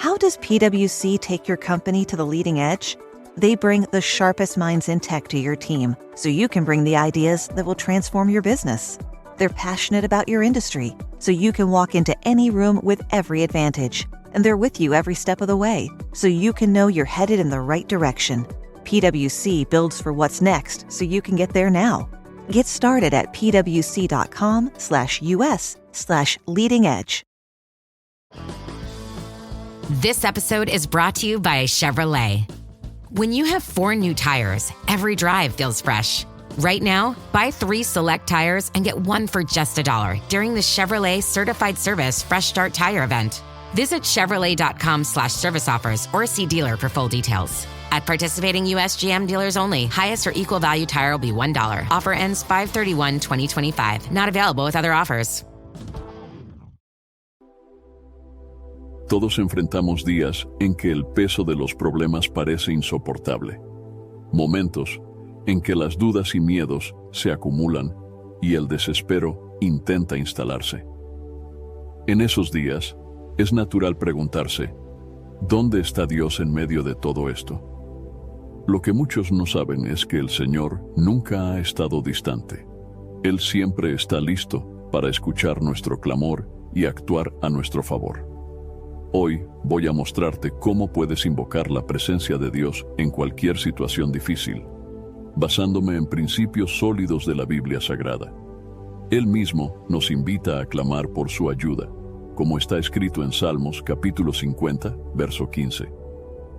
How does PwC take your company to the leading edge? They bring the sharpest minds in tech to your team, so you can bring the ideas that will transform your business. They're passionate about your industry, so you can walk into any room with every advantage. And they're with you every step of the way, so you can know you're headed in the right direction. PwC builds for what's next, so you can get there now. Get started at pwc.com/us/leading edge. This episode is brought to you by Chevrolet. When you have 4 new tires, every drive feels fresh. Right now, buy 3 select tires and get 1 for just $1 during the Chevrolet Certified Service Fresh Start Tire event. Visit Chevrolet.com/service offers or see dealer for full details. At participating U.S. GM dealers only, highest or equal value tire will be $1. Offer ends 5/31/2025. Not available with other offers. Todos enfrentamos días en que el peso de los problemas parece insoportable. Momentos en que las dudas y miedos se acumulan y el desespero intenta instalarse. En esos días, es natural preguntarse, ¿dónde está Dios en medio de todo esto? Lo que muchos no saben es que el Señor nunca ha estado distante. Él siempre está listo para escuchar nuestro clamor y actuar a nuestro favor. Hoy voy a mostrarte cómo puedes invocar la presencia de Dios en cualquier situación difícil, basándome en principios sólidos de la Biblia Sagrada. Él mismo nos invita a clamar por su ayuda, como está escrito en Salmos capítulo 50, verso 15.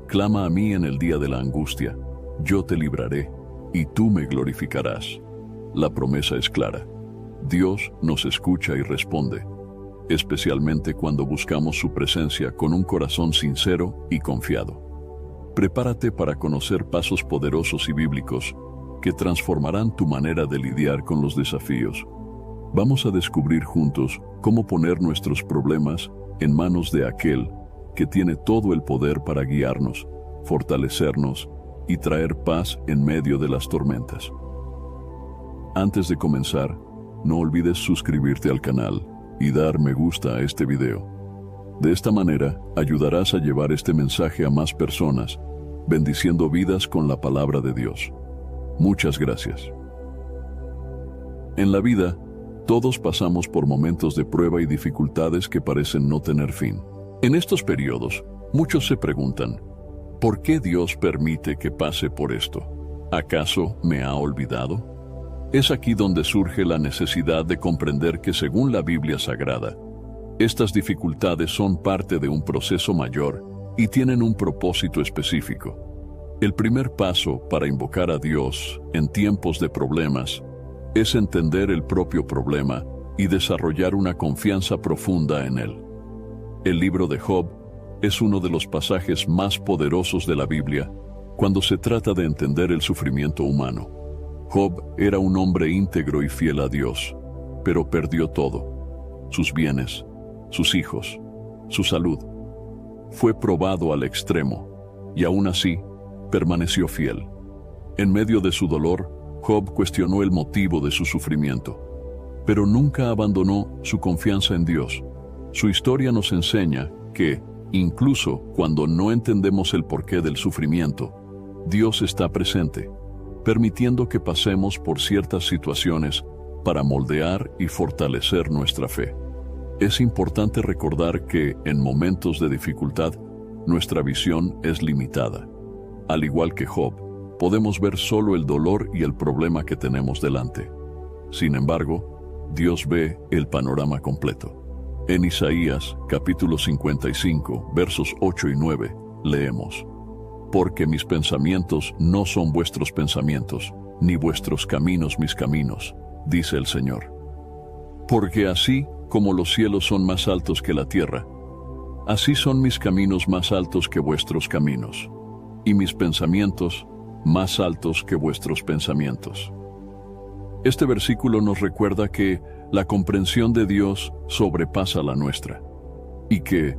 Clama a mí en el día de la angustia, yo te libraré, y tú me glorificarás. La promesa es clara. Dios nos escucha y responde, especialmente cuando buscamos su presencia con un corazón sincero y confiado. Prepárate para conocer pasos poderosos y bíblicos que transformarán tu manera de lidiar con los desafíos. Vamos a descubrir juntos cómo poner nuestros problemas en manos de aquel que tiene todo el poder para guiarnos, fortalecernos y traer paz en medio de las tormentas. Antes de comenzar, no olvides suscribirte al canal y dar me gusta a este video. De esta manera, ayudarás a llevar este mensaje a más personas, bendiciendo vidas con la palabra de Dios. Muchas gracias. En la vida, todos pasamos por momentos de prueba y dificultades que parecen no tener fin. En estos periodos, muchos se preguntan, ¿por qué Dios permite que pase por esto? ¿Acaso me ha olvidado? Es aquí donde surge la necesidad de comprender que según la Biblia Sagrada, estas dificultades son parte de un proceso mayor y tienen un propósito específico. El primer paso para invocar a Dios en tiempos de problemas es entender el propio problema y desarrollar una confianza profunda en él. El libro de Job es uno de los pasajes más poderosos de la Biblia cuando se trata de entender el sufrimiento humano. Job era un hombre íntegro y fiel a Dios, pero perdió todo: sus bienes, sus hijos, su salud. Fue probado al extremo, y aún así, permaneció fiel. En medio de su dolor, Job cuestionó el motivo de su sufrimiento, pero nunca abandonó su confianza en Dios. Su historia nos enseña que, incluso cuando no entendemos el porqué del sufrimiento, Dios está presente, permitiendo que pasemos por ciertas situaciones para moldear y fortalecer nuestra fe. Es importante recordar que, en momentos de dificultad, nuestra visión es limitada. Al igual que Job, podemos ver solo el dolor y el problema que tenemos delante. Sin embargo, Dios ve el panorama completo. En Isaías, capítulo 55, versos 8 y 9, leemos: Porque mis pensamientos no son vuestros pensamientos, ni vuestros caminos mis caminos, dice el Señor. Porque así como los cielos son más altos que la tierra, así son mis caminos más altos que vuestros caminos, y mis pensamientos más altos que vuestros pensamientos. Este versículo nos recuerda que la comprensión de Dios sobrepasa la nuestra, y que,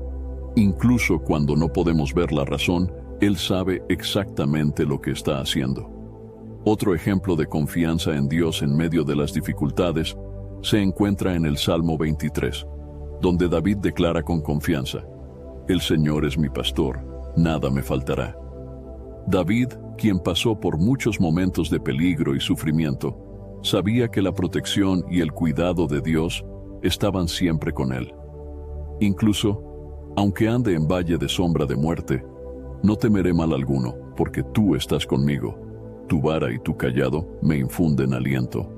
incluso cuando no podemos ver la razón, Él sabe exactamente lo que está haciendo. Otro ejemplo de confianza en Dios en medio de las dificultades se encuentra en el Salmo 23, donde David declara con confianza: El Señor es mi pastor, nada me faltará. David, quien pasó por muchos momentos de peligro y sufrimiento, sabía que la protección y el cuidado de Dios estaban siempre con él. Incluso, aunque ande en valle de sombra de muerte, no temeré mal alguno, porque tú estás conmigo. Tu vara y tu cayado me infunden aliento.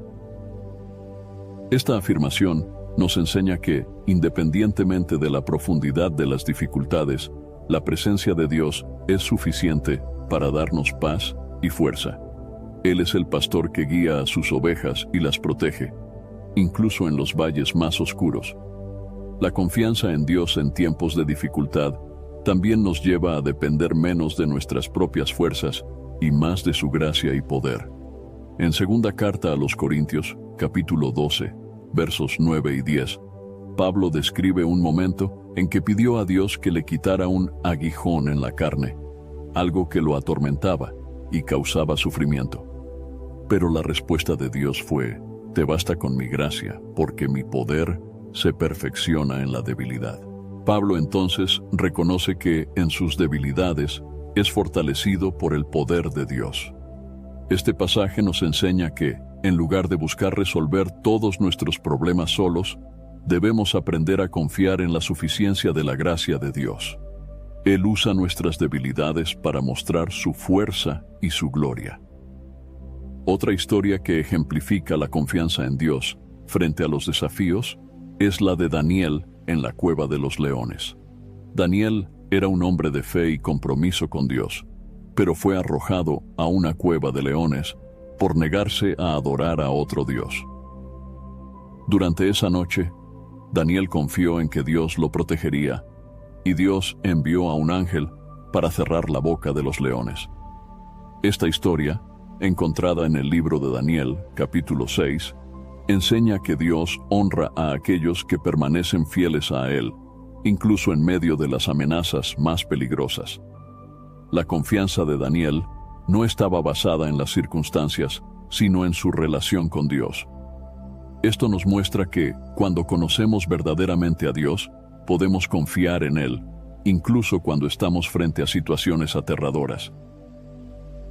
Esta afirmación nos enseña que, independientemente de la profundidad de las dificultades, la presencia de Dios es suficiente para darnos paz y fuerza. Él es el pastor que guía a sus ovejas y las protege, incluso en los valles más oscuros. La confianza en Dios en tiempos de dificultad también nos lleva a depender menos de nuestras propias fuerzas y más de su gracia y poder. En segunda carta a los Corintios, capítulo 12, versos 9 y 10, Pablo describe un momento en que pidió a Dios que le quitara un aguijón en la carne, algo que lo atormentaba y causaba sufrimiento. Pero la respuesta de Dios fue: «Te basta con mi gracia, porque mi poder se perfecciona en la debilidad». Pablo entonces reconoce que en sus debilidades es fortalecido por el poder de Dios. Este pasaje nos enseña que, en lugar de buscar resolver todos nuestros problemas solos, debemos aprender a confiar en la suficiencia de la gracia de Dios. Él usa nuestras debilidades para mostrar su fuerza y su gloria. Otra historia que ejemplifica la confianza en Dios frente a los desafíos es la de Daniel en la cueva de los leones. Daniel era un hombre de fe y compromiso con Dios, pero fue arrojado a una cueva de leones por negarse a adorar a otro Dios. Durante esa noche, Daniel confió en que Dios lo protegería, y Dios envió a un ángel para cerrar la boca de los leones. Esta historia, encontrada en el libro de Daniel, capítulo 6, enseña que Dios honra a aquellos que permanecen fieles a Él, incluso en medio de las amenazas más peligrosas. La confianza de Daniel no estaba basada en las circunstancias, sino en su relación con Dios. Esto nos muestra que, cuando conocemos verdaderamente a Dios, podemos confiar en Él, incluso cuando estamos frente a situaciones aterradoras.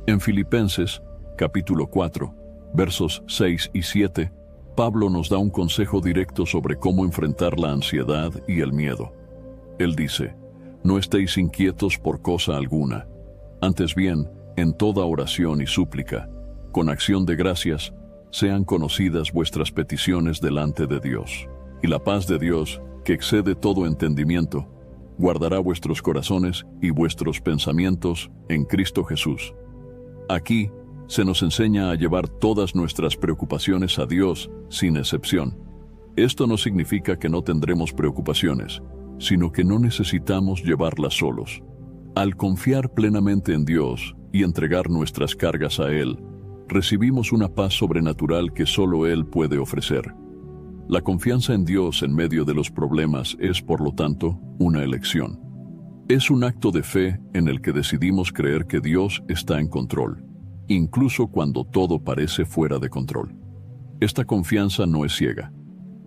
En Filipenses, capítulo 4, versos 6 y 7, Pablo nos da un consejo directo sobre cómo enfrentar la ansiedad y el miedo. Él dice: «No estéis inquietos por cosa alguna, antes bien, en toda oración y súplica, con acción de gracias, sean conocidas vuestras peticiones delante de Dios. Y la paz de Dios, que excede todo entendimiento, guardará vuestros corazones y vuestros pensamientos en Cristo Jesús». Aquí se nos enseña a llevar todas nuestras preocupaciones a Dios sin excepción. Esto no significa que no tendremos preocupaciones, sino que no necesitamos llevarlas solos. Al confiar plenamente en Dios y entregar nuestras cargas a Él, recibimos una paz sobrenatural que solo Él puede ofrecer. La confianza en Dios en medio de los problemas es, por lo tanto, una elección. Es un acto de fe en el que decidimos creer que Dios está en control, incluso cuando todo parece fuera de control. Esta confianza no es ciega.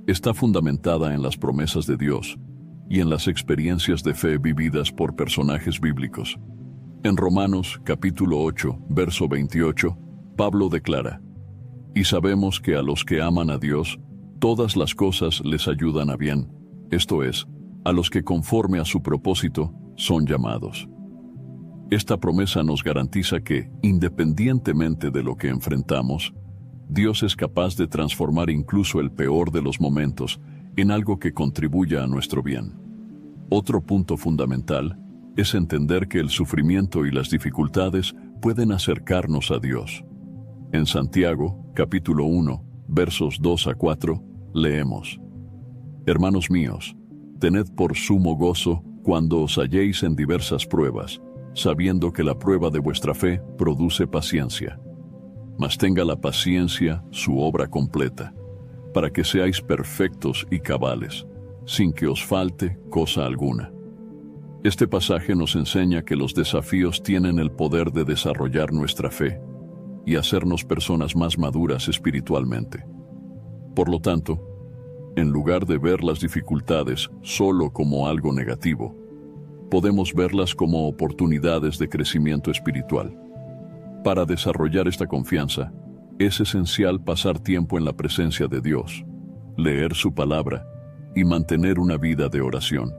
Está fundamentada en las promesas de Dios y en las experiencias de fe vividas por personajes bíblicos. En Romanos, capítulo 8, verso 28, Pablo declara: «Y sabemos que a los que aman a Dios, todas las cosas les ayudan a bien, esto es, a los que conforme a su propósito son llamados». Esta promesa nos garantiza que, independientemente de lo que enfrentamos, Dios es capaz de transformar incluso el peor de los momentos en algo que contribuya a nuestro bien. Otro punto fundamental es entender que el sufrimiento y las dificultades pueden acercarnos a Dios. En Santiago, capítulo 1, versos 2 a 4, leemos: «Hermanos míos, tened por sumo gozo cuando os halléis en diversas pruebas, sabiendo que la prueba de vuestra fe produce paciencia. Mas tenga la paciencia su obra completa, para que seáis perfectos y cabales, sin que os falte cosa alguna». Este pasaje nos enseña que los desafíos tienen el poder de desarrollar nuestra fe y hacernos personas más maduras espiritualmente. Por lo tanto, en lugar de ver las dificultades solo como algo negativo, podemos verlas como oportunidades de crecimiento espiritual. Para desarrollar esta confianza, es esencial pasar tiempo en la presencia de Dios, leer su palabra y mantener una vida de oración.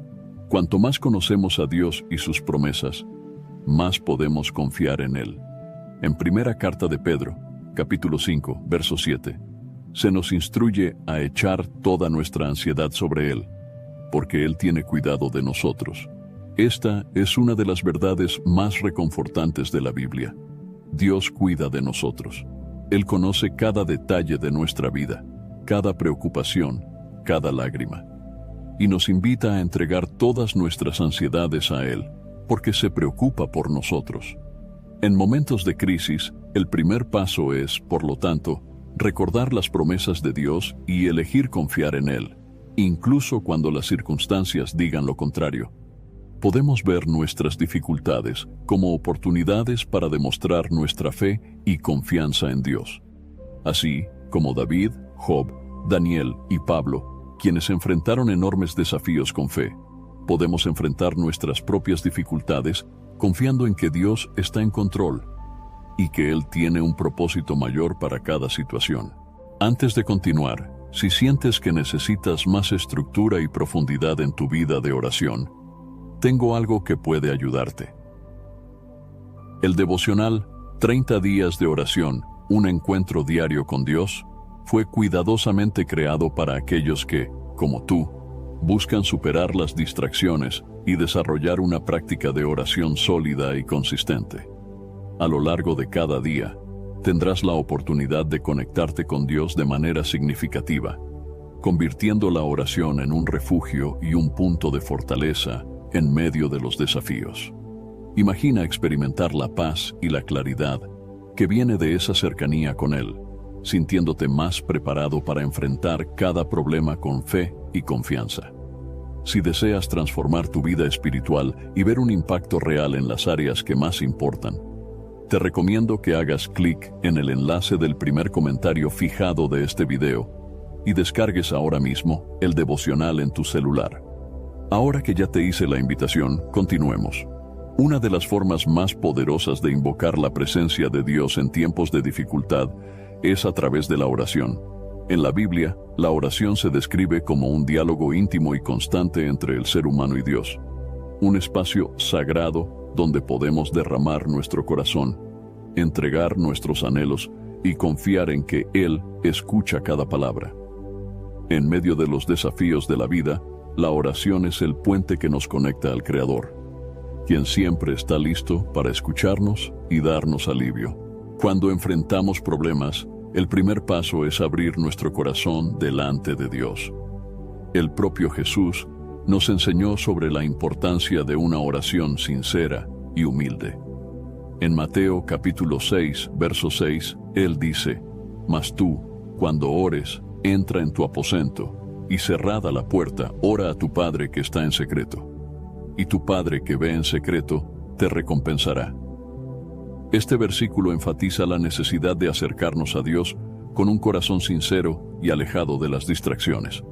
Cuanto más conocemos a Dios y sus promesas, más podemos confiar en Él. En primera carta de Pedro, capítulo 5, verso 7, se nos instruye a echar toda nuestra ansiedad sobre Él, porque Él tiene cuidado de nosotros. Esta es una de las verdades más reconfortantes de la Biblia. Dios cuida de nosotros. Él conoce cada detalle de nuestra vida, cada preocupación, cada lágrima. Y nos invita a entregar todas nuestras ansiedades a Él, porque se preocupa por nosotros. En momentos de crisis, el primer paso es, por lo tanto, recordar las promesas de Dios y elegir confiar en Él, incluso cuando las circunstancias digan lo contrario. Podemos ver nuestras dificultades como oportunidades para demostrar nuestra fe y confianza en Dios. Así como David, Job, Daniel y Pablo, quienes enfrentaron enormes desafíos con fe, podemos enfrentar nuestras propias dificultades confiando en que Dios está en control y que Él tiene un propósito mayor para cada situación. Antes de continuar, si sientes que necesitas más estructura y profundidad en tu vida de oración, tengo algo que puede ayudarte. El devocional 30 días de oración, un encuentro diario con Dios, fue cuidadosamente creado para aquellos que, como tú, buscan superar las distracciones y desarrollar una práctica de oración sólida y consistente. A lo largo de cada día, tendrás la oportunidad de conectarte con Dios de manera significativa, convirtiendo la oración en un refugio y un punto de fortaleza en medio de los desafíos. Imagina experimentar la paz y la claridad que viene de esa cercanía con Él, sintiéndote más preparado para enfrentar cada problema con fe y confianza. Si deseas transformar tu vida espiritual y ver un impacto real en las áreas que más importan, te recomiendo que hagas clic en el enlace del primer comentario fijado de este video y descargues ahora mismo el devocional en tu celular. Ahora que ya te hice la invitación, continuemos. Una de las formas más poderosas de invocar la presencia de Dios en tiempos de dificultad es a través de la oración. En la Biblia, la oración se describe como un diálogo íntimo y constante entre el ser humano y Dios. Un espacio sagrado donde podemos derramar nuestro corazón, entregar nuestros anhelos y confiar en que Él escucha cada palabra. En medio de los desafíos de la vida, la oración es el puente que nos conecta al Creador, quien siempre está listo para escucharnos y darnos alivio. Cuando enfrentamos problemas, el primer paso es abrir nuestro corazón delante de Dios. El propio Jesús nos enseñó sobre la importancia de una oración sincera y humilde. En Mateo capítulo 6, verso 6, Él dice: «Mas tú, cuando ores, entra en tu aposento, y cerrada la puerta, ora a tu Padre que está en secreto. Y tu Padre que ve en secreto, te recompensará». Este versículo enfatiza la necesidad de acercarnos a Dios con un corazón sincero y alejado de las distracciones.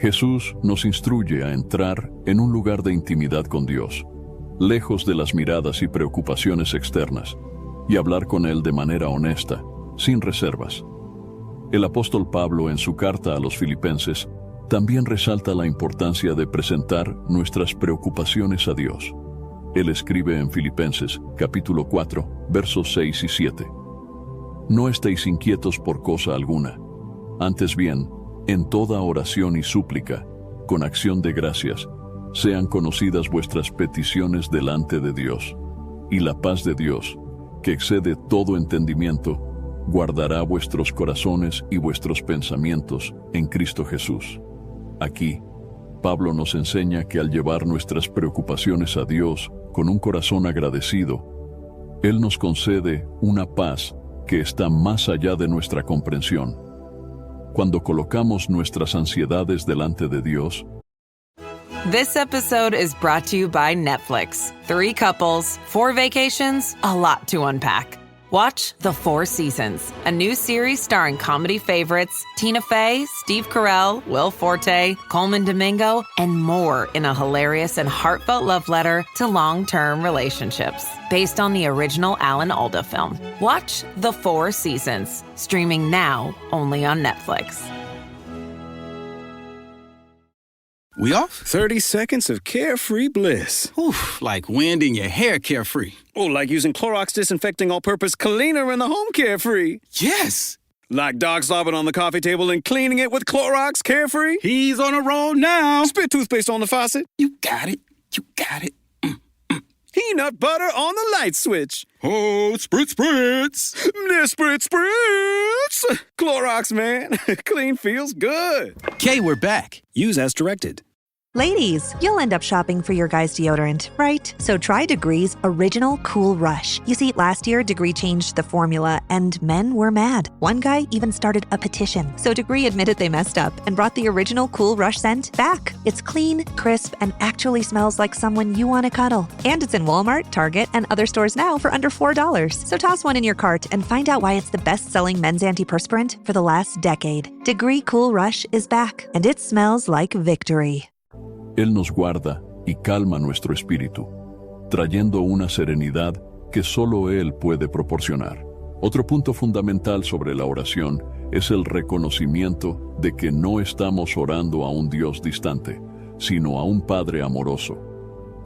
Jesús nos instruye a entrar en un lugar de intimidad con Dios, lejos de las miradas y preocupaciones externas, y hablar con Él de manera honesta, sin reservas. El apóstol Pablo, en su carta a los Filipenses, también resalta la importancia de presentar nuestras preocupaciones a Dios. Él escribe en Filipenses, capítulo 4, versos 6 y 7. «No estéis inquietos por cosa alguna, antes bien, en toda oración y súplica, con acción de gracias, sean conocidas vuestras peticiones delante de Dios, y la paz de Dios, que excede todo entendimiento, guardará vuestros corazones y vuestros pensamientos en Cristo Jesús». Aquí, Pablo nos enseña que al llevar nuestras preocupaciones a Dios con un corazón agradecido, Él nos concede una paz que está más allá de nuestra comprensión. Cuando colocamos nuestras ansiedades delante de Dios. This episode is brought to you by Netflix. 3 couples, 4 vacations, a lot to unpack. Watch The Four Seasons, a new series starring comedy favorites Tina Fey, Steve Carell, Will Forte, Coleman Domingo, and more in a hilarious and heartfelt love letter to long-term relationships. Based on the original Alan Alda film. Watch The Four Seasons, streaming now only on Netflix. We off? 30 seconds of carefree bliss. Oof, like wind in your hair carefree. Oh, like using Clorox Disinfecting All-Purpose Cleaner in the home carefree. Yes! Like dog slobbing on the coffee table and cleaning it with Clorox Carefree. He's on a roll now. Spit toothpaste on the faucet. You got it. You got it. Peanut butter on the light switch. Oh, spritz, spritz. Spritz, spritz. Clorox, man. Clean feels good. Okay, we're back. Use as directed. Ladies, you'll end up shopping for your guy's deodorant, right? So try Degree's Original Cool Rush. You see, last year, Degree changed the formula, and men were mad. One guy even started a petition. So Degree admitted they messed up and brought the Original Cool Rush scent back. It's clean, crisp, and actually smells like someone you want to cuddle. And it's in Walmart, Target, and other stores now for under $4. So toss one in your cart and find out why it's the best-selling men's antiperspirant for the last decade. Degree Cool Rush is back, and it smells like victory. Él nos guarda y calma nuestro espíritu, trayendo una serenidad que solo Él puede proporcionar. Otro punto fundamental sobre la oración es el reconocimiento de que no estamos orando a un Dios distante, sino a un Padre amoroso.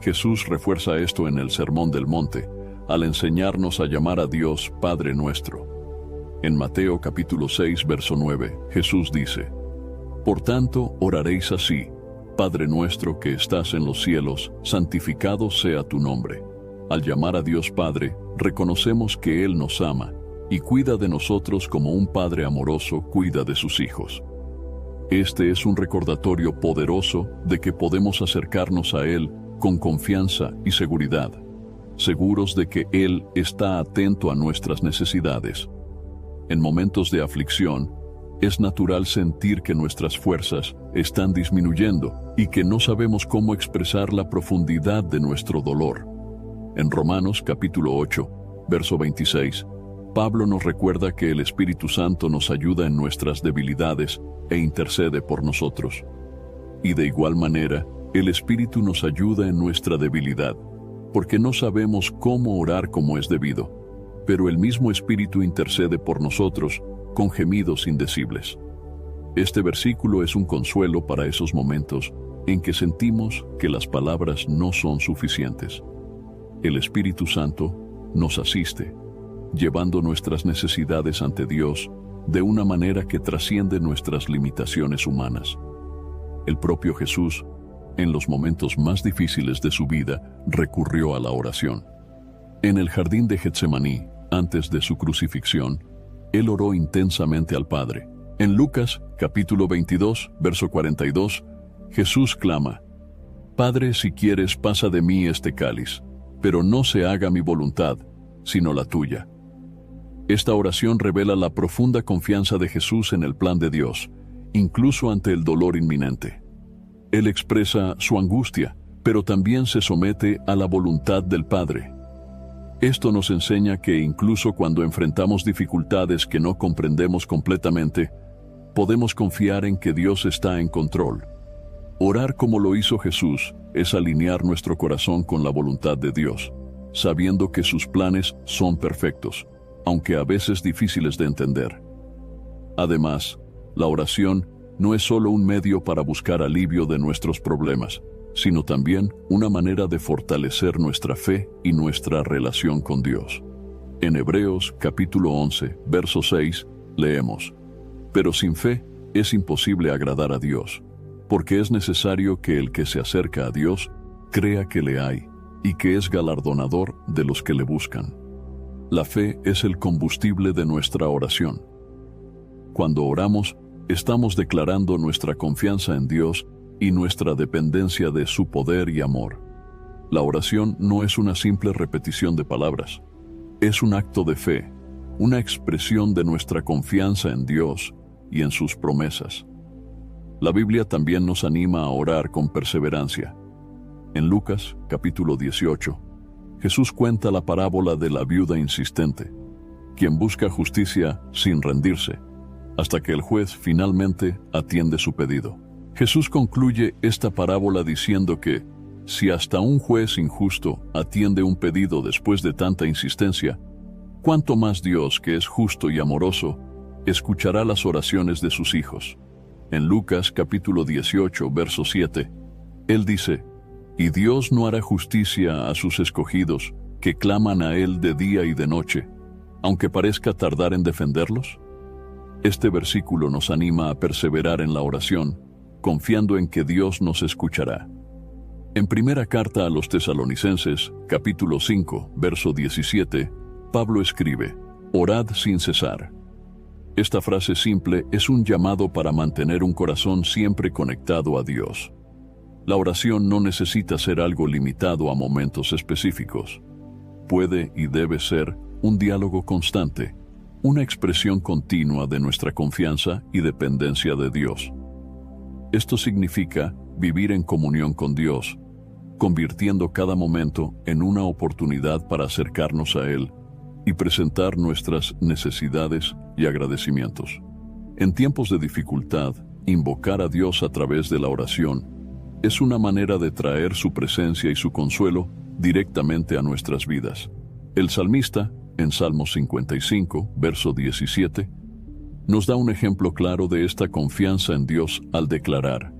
Jesús refuerza esto en el Sermón del Monte, al enseñarnos a llamar a Dios Padre nuestro. En Mateo capítulo 6, verso 9, Jesús dice: Por tanto, oraréis así: Padre nuestro que estás en los cielos, santificado sea tu nombre. Al llamar a Dios Padre, reconocemos que Él nos ama y cuida de nosotros como un Padre amoroso cuida de sus hijos. Este es un recordatorio poderoso de que podemos acercarnos a Él con confianza y seguridad, seguros de que Él está atento a nuestras necesidades. En momentos de aflicción, es natural sentir que nuestras fuerzas están disminuyendo y que no sabemos cómo expresar la profundidad de nuestro dolor. En Romanos capítulo 8, verso 26, Pablo nos recuerda que el Espíritu Santo nos ayuda en nuestras debilidades e intercede por nosotros. Y de igual manera, el Espíritu nos ayuda en nuestra debilidad, porque no sabemos cómo orar como es debido, pero el mismo Espíritu intercede por nosotros con gemidos indecibles. Este versículo es un consuelo para esos momentos en que sentimos que las palabras no son suficientes. El Espíritu Santo nos asiste, llevando nuestras necesidades ante Dios de una manera que trasciende nuestras limitaciones humanas. El propio Jesús, en los momentos más difíciles de su vida, recurrió a la oración. En el jardín de Getsemaní, antes de su crucifixión, Él oró intensamente al Padre. En Lucas, capítulo 22, verso 42, Jesús clama: Padre, si quieres, pasa de mí este cáliz, pero no se haga mi voluntad, sino la tuya. Esta oración revela la profunda confianza de Jesús en el plan de Dios, incluso ante el dolor inminente. Él expresa su angustia, pero también se somete a la voluntad del Padre. Esto nos enseña que incluso cuando enfrentamos dificultades que no comprendemos completamente, podemos confiar en que Dios está en control. Orar como lo hizo Jesús es alinear nuestro corazón con la voluntad de Dios, sabiendo que sus planes son perfectos, aunque a veces difíciles de entender. Además, la oración no es solo un medio para buscar alivio de nuestros problemas, sino también una manera de fortalecer nuestra fe y nuestra relación con Dios. En Hebreos capítulo 11, verso 6, leemos: Pero sin fe es imposible agradar a Dios, porque es necesario que el que se acerca a Dios crea que le hay y que es galardonador de los que le buscan. La fe es el combustible de nuestra oración. Cuando oramos, estamos declarando nuestra confianza en Dios y nuestra dependencia de su poder y amor. La oración no es una simple repetición de palabras. Es un acto de fe, una expresión de nuestra confianza en Dios y en sus promesas. La Biblia también nos anima a orar con perseverancia. En Lucas, capítulo 18, Jesús cuenta la parábola de la viuda insistente. quien busca justicia sin rendirse, hasta que el juez finalmente atiende su pedido. Jesús concluye esta parábola diciendo que, si hasta un juez injusto atiende un pedido después de tanta insistencia, ¿cuánto más Dios, que es justo y amoroso, escuchará las oraciones de sus hijos? En Lucas capítulo 18, verso 7, Él dice, «Y Dios no hará justicia a sus escogidos, que claman a Él de día y de noche, aunque parezca tardar en defenderlos». Este versículo nos anima a perseverar en la oración, confiando en que Dios nos escuchará. En primera carta a los Tesalonicenses, capítulo 5, verso 17, Pablo escribe, «Orad sin cesar». Esta frase simple es un llamado para mantener un corazón siempre conectado a Dios. La oración no necesita ser algo limitado a momentos específicos. Puede y debe ser un diálogo constante, una expresión continua de nuestra confianza y dependencia de Dios. Esto significa vivir en comunión con Dios, convirtiendo cada momento en una oportunidad para acercarnos a Él y presentar nuestras necesidades y agradecimientos. En tiempos de dificultad, invocar a Dios a través de la oración es una manera de traer su presencia y su consuelo directamente a nuestras vidas. El salmista, en Salmos 55, verso 17, nos da un ejemplo claro de esta confianza en Dios al declarar,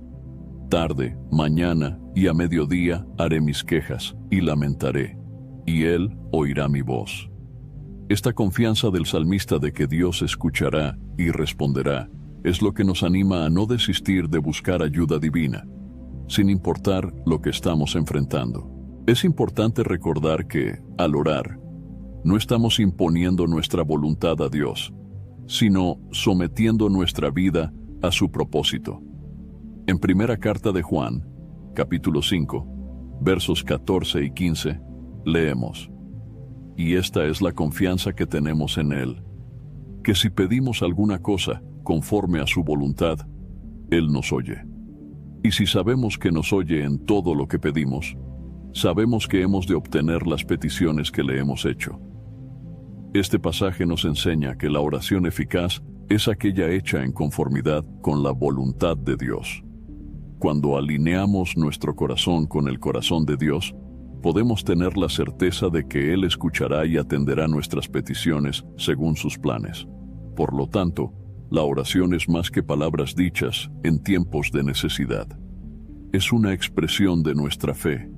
«Tarde, mañana y a mediodía haré mis quejas y lamentaré, y Él oirá mi voz». Esta confianza del salmista de que Dios escuchará y responderá es lo que nos anima a no desistir de buscar ayuda divina, sin importar lo que estamos enfrentando. Es importante recordar que, al orar, no estamos imponiendo nuestra voluntad a Dios, sino sometiendo nuestra vida a su propósito. En primera carta de Juan, capítulo 5, versos 14 y 15, leemos, «Y esta es la confianza que tenemos en Él, que si pedimos alguna cosa conforme a su voluntad, Él nos oye. Y si sabemos que nos oye en todo lo que pedimos, sabemos que hemos de obtener las peticiones que le hemos hecho». Este pasaje nos enseña que la oración eficaz es aquella hecha en conformidad con la voluntad de Dios. Cuando alineamos nuestro corazón con el corazón de Dios, podemos tener la certeza de que Él escuchará y atenderá nuestras peticiones según sus planes. Por lo tanto, la oración es más que palabras dichas en tiempos de necesidad. Es una expresión de nuestra fe,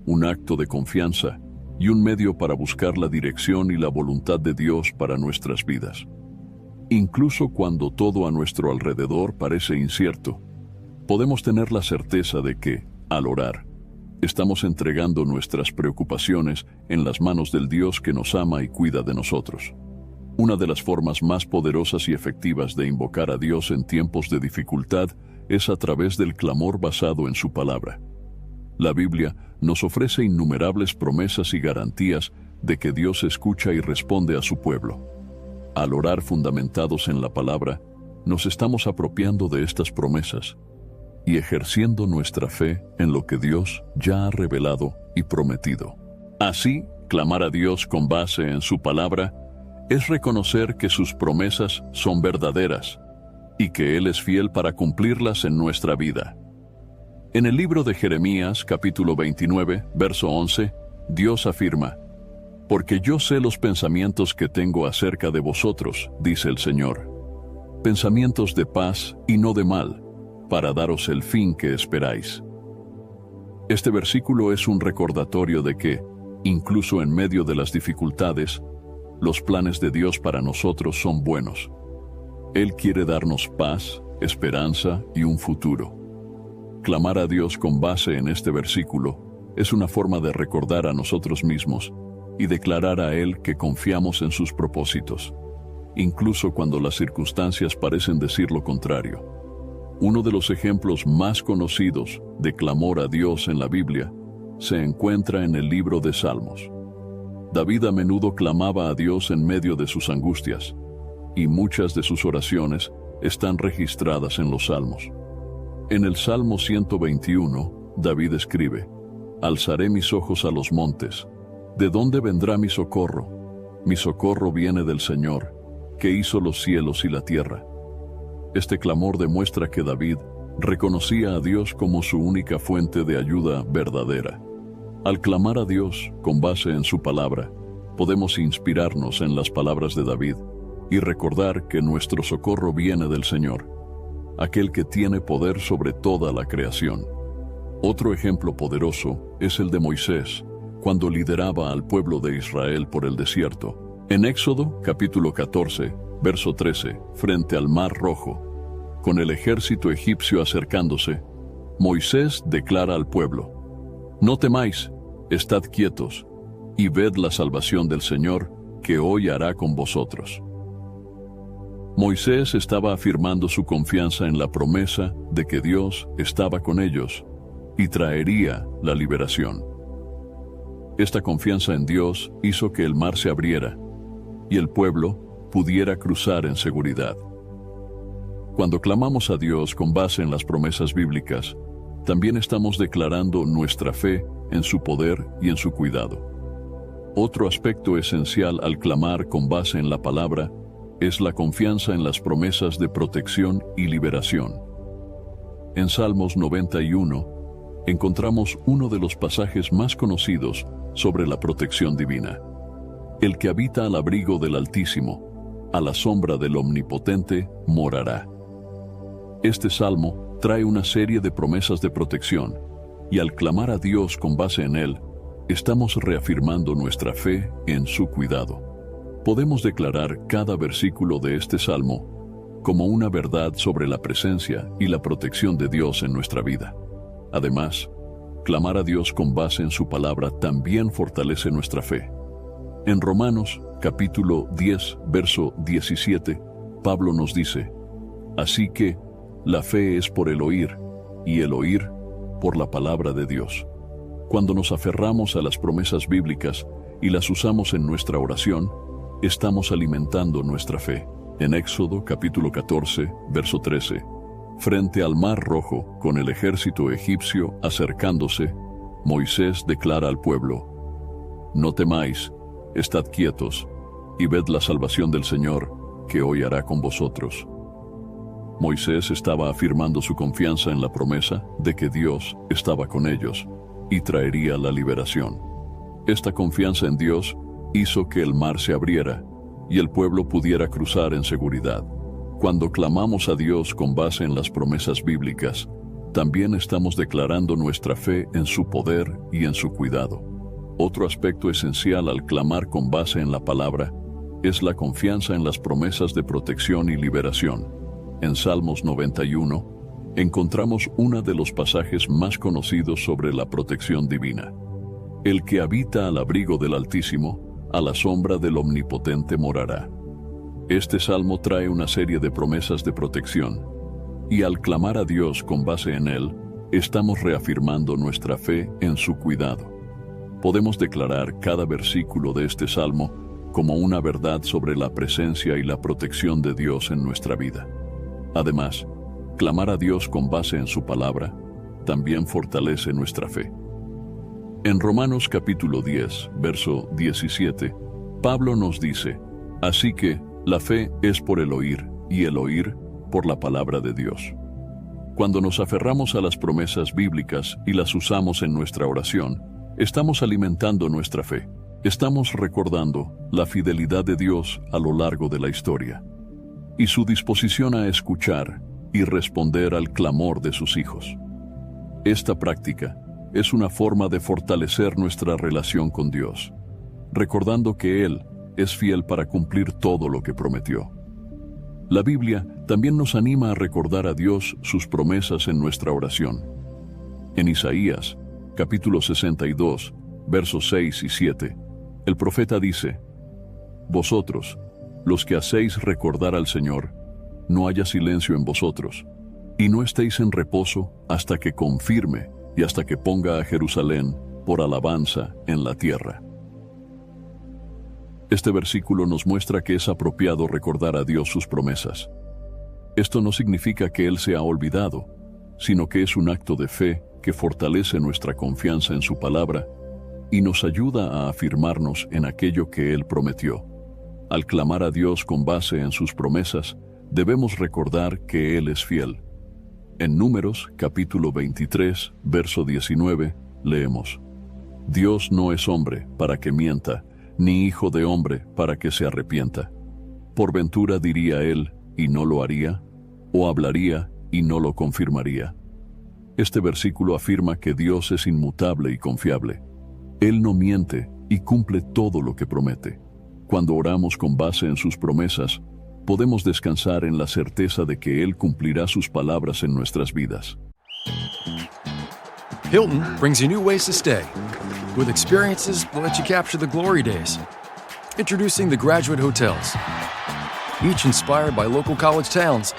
un acto de confianza y un medio para buscar la dirección y la voluntad de Dios para nuestras vidas. Incluso cuando todo a nuestro alrededor parece incierto, podemos tener la certeza de que, al orar, estamos entregando nuestras preocupaciones en las manos del Dios que nos ama y cuida de nosotros. Una de las formas más poderosas y efectivas de invocar a Dios en tiempos de dificultad es a través del clamor basado en su palabra. La Biblia nos ofrece innumerables promesas y garantías de que Dios escucha y responde a su pueblo. Al orar fundamentados en la palabra, nos estamos apropiando de estas promesas y ejerciendo nuestra fe en lo que Dios ya ha revelado y prometido. Así, clamar a Dios con base en su palabra es reconocer que sus promesas son verdaderas y que Él es fiel para cumplirlas en nuestra vida. En el libro de Jeremías, capítulo 29, verso 11, Dios afirma, «Porque yo sé los pensamientos que tengo acerca de vosotros, dice el Señor, pensamientos de paz y no de mal, para daros el fin que esperáis». Este versículo es un recordatorio de que, incluso en medio de las dificultades, los planes de Dios para nosotros son buenos. Él quiere darnos paz, esperanza y un futuro. Clamar a Dios con base en este versículo es una forma de recordar a nosotros mismos y declarar a Él que confiamos en sus propósitos, incluso cuando las circunstancias parecen decir lo contrario. Uno de los ejemplos más conocidos de clamor a Dios en la Biblia se encuentra en el libro de Salmos. David a menudo clamaba a Dios en medio de sus angustias, y muchas de sus oraciones están registradas en los Salmos. En el Salmo 121, David escribe, «Alzaré mis ojos a los montes. ¿De dónde vendrá mi socorro? Mi socorro viene del Señor, que hizo los cielos y la tierra. Este clamor demuestra que David reconocía a Dios como su única fuente de ayuda verdadera. Al clamar a Dios con base en su palabra, podemos inspirarnos en las palabras de David y recordar que nuestro socorro viene del Señor, aquel que tiene poder sobre toda la creación. Otro ejemplo poderoso es el de Moisés, cuando lideraba al pueblo de Israel por el desierto. En Éxodo, capítulo 14, verso 13, frente al Mar Rojo, con el ejército egipcio acercándose, Moisés declara al pueblo: No temáis, estad quietos, y ved la salvación del Señor, que hoy hará con vosotros. Moisés estaba afirmando su confianza en la promesa de que Dios estaba con ellos y traería la liberación. Esta confianza en Dios hizo que el mar se abriera y el pueblo pudiera cruzar en seguridad. Cuando clamamos a Dios con base en las promesas bíblicas, también estamos declarando nuestra fe en su poder y en su cuidado. Otro aspecto esencial al clamar con base en la palabra es la confianza en las promesas de protección y liberación. En Salmos 91 encontramos uno de los pasajes más conocidos sobre la protección divina. El que habita al abrigo del Altísimo, a la sombra del Omnipotente, morará. Este salmo trae una serie de promesas de protección, y al clamar a Dios con base en él, estamos reafirmando nuestra fe en su cuidado. Podemos declarar cada versículo de este salmo como una verdad sobre la presencia y la protección de Dios en nuestra vida. Además, clamar a Dios con base en su palabra también fortalece nuestra fe. En Romanos, capítulo 10, verso 17, Pablo nos dice: Así que la fe es por el oír, y el oír por la palabra de Dios. Cuando nos aferramos a las promesas bíblicas y las usamos en nuestra oración, estamos alimentando nuestra fe. En Éxodo, capítulo 14, verso 13, frente al Mar Rojo, con el ejército egipcio acercándose, Moisés declara al pueblo: No temáis, estad quietos, y ved la salvación del Señor, que hoy hará con vosotros. Moisés estaba afirmando su confianza en la promesa de que Dios estaba con ellos y traería la liberación. Esta confianza en Dios hizo que el mar se abriera y el pueblo pudiera cruzar en seguridad. Cuando clamamos a Dios con base en las promesas bíblicas, también estamos declarando nuestra fe en su poder y en su cuidado. Otro aspecto esencial al clamar con base en la palabra es la confianza en las promesas de protección y liberación. En Salmos 91 encontramos uno de los pasajes más conocidos sobre la protección divina. El que habita al abrigo del Altísimo, a la sombra del Omnipotente morará. Este salmo trae una serie de promesas de protección, y al clamar a Dios con base en él, estamos reafirmando nuestra fe en su cuidado. Podemos declarar cada versículo de este salmo como una verdad sobre la presencia y la protección de Dios en nuestra vida. Además, clamar a Dios con base en su palabra también fortalece nuestra fe. En Romanos capítulo 10, verso 17, Pablo nos dice: Así que la fe es por el oír, y el oír por la palabra de Dios. Cuando nos aferramos a las promesas bíblicas y las usamos en nuestra oración, estamos alimentando nuestra fe. Estamos recordando la fidelidad de Dios a lo largo de la historia y su disposición a escuchar y responder al clamor de sus hijos. Esta práctica es una forma de fortalecer nuestra relación con Dios, recordando que Él es fiel para cumplir todo lo que prometió. La Biblia también nos anima a recordar a Dios sus promesas en nuestra oración. En Isaías, capítulo 62, versos 6 y 7, el profeta dice: Vosotros, los que hacéis recordar al Señor, no haya silencio en vosotros, y no estéis en reposo hasta que confirme y hasta que ponga a Jerusalén por alabanza en la tierra. Este versículo nos muestra que es apropiado recordar a Dios sus promesas. Esto no significa que Él se ha olvidado, sino que es un acto de fe que fortalece nuestra confianza en su palabra y nos ayuda a afirmarnos en aquello que Él prometió. Al clamar a Dios con base en sus promesas, debemos recordar que Él es fiel. En Números, capítulo 23, verso 19, leemos: Dios no es hombre para que mienta, ni hijo de hombre para que se arrepienta. Por ventura diría Él, y no lo haría, o hablaría, y no lo confirmaría. Este versículo afirma que Dios es inmutable y confiable. Él no miente y cumple todo lo que promete. Cuando oramos con base en sus promesas, podemos descansar en la certeza de que Él cumplirá sus palabras en nuestras vidas. Hilton brings you new ways to stay, with experiences that let you capture the glory days. Introducing the Graduate Hotels. Each inspired by local college towns,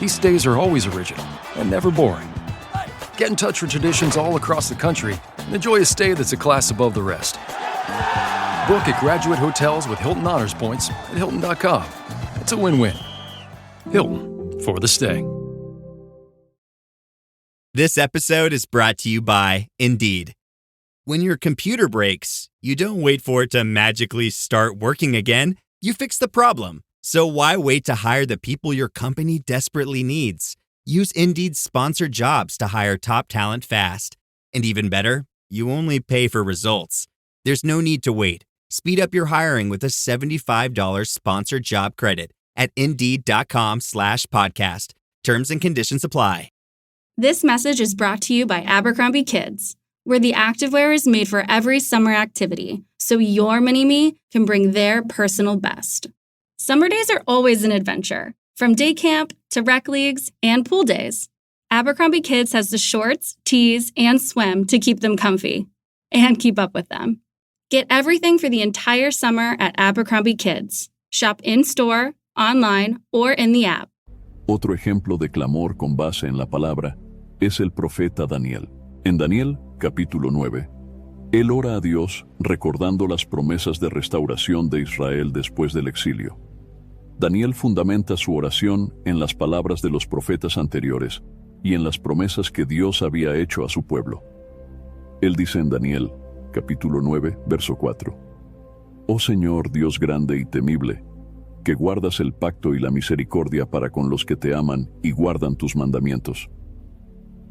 these stays are always original and never boring. Get in touch with traditions all across the country and enjoy a stay that's a class above the rest. Book at Graduate Hotels with Hilton Honors Points at Hilton.com. It's a win-win. Hilton, for the stay. This episode is brought to you by Indeed. When your computer breaks, you don't wait for it to magically start working again. You fix the problem. So why wait to hire the people your company desperately needs? Use Indeed's sponsored jobs to hire top talent fast. And even better, you only pay for results. There's no need to wait. Speed up your hiring with a $75 sponsored job credit at Indeed.com/podcast. Terms and conditions apply. This message is brought to you by Abercrombie Kids, where the activewear is made for every summer activity, so your mini-me can bring their personal best. Summer days are always an adventure, from day camp to rec leagues and pool days. Abercrombie Kids has the shorts, tees, and swim to keep them comfy and keep up with them. Get everything for the entire summer at Abercrombie Kids. Shop in-store, online, or in the app. Otro ejemplo de clamor con base en la palabra es el profeta Daniel. En Daniel, capítulo 9, él ora a Dios recordando las promesas de restauración de Israel después del exilio. Daniel fundamenta su oración en las palabras de los profetas anteriores y en las promesas que Dios había hecho a su pueblo. Él dice en Daniel, capítulo 9, verso 4: Oh Señor Dios grande y temible, que guardas el pacto y la misericordia para con los que te aman y guardan tus mandamientos.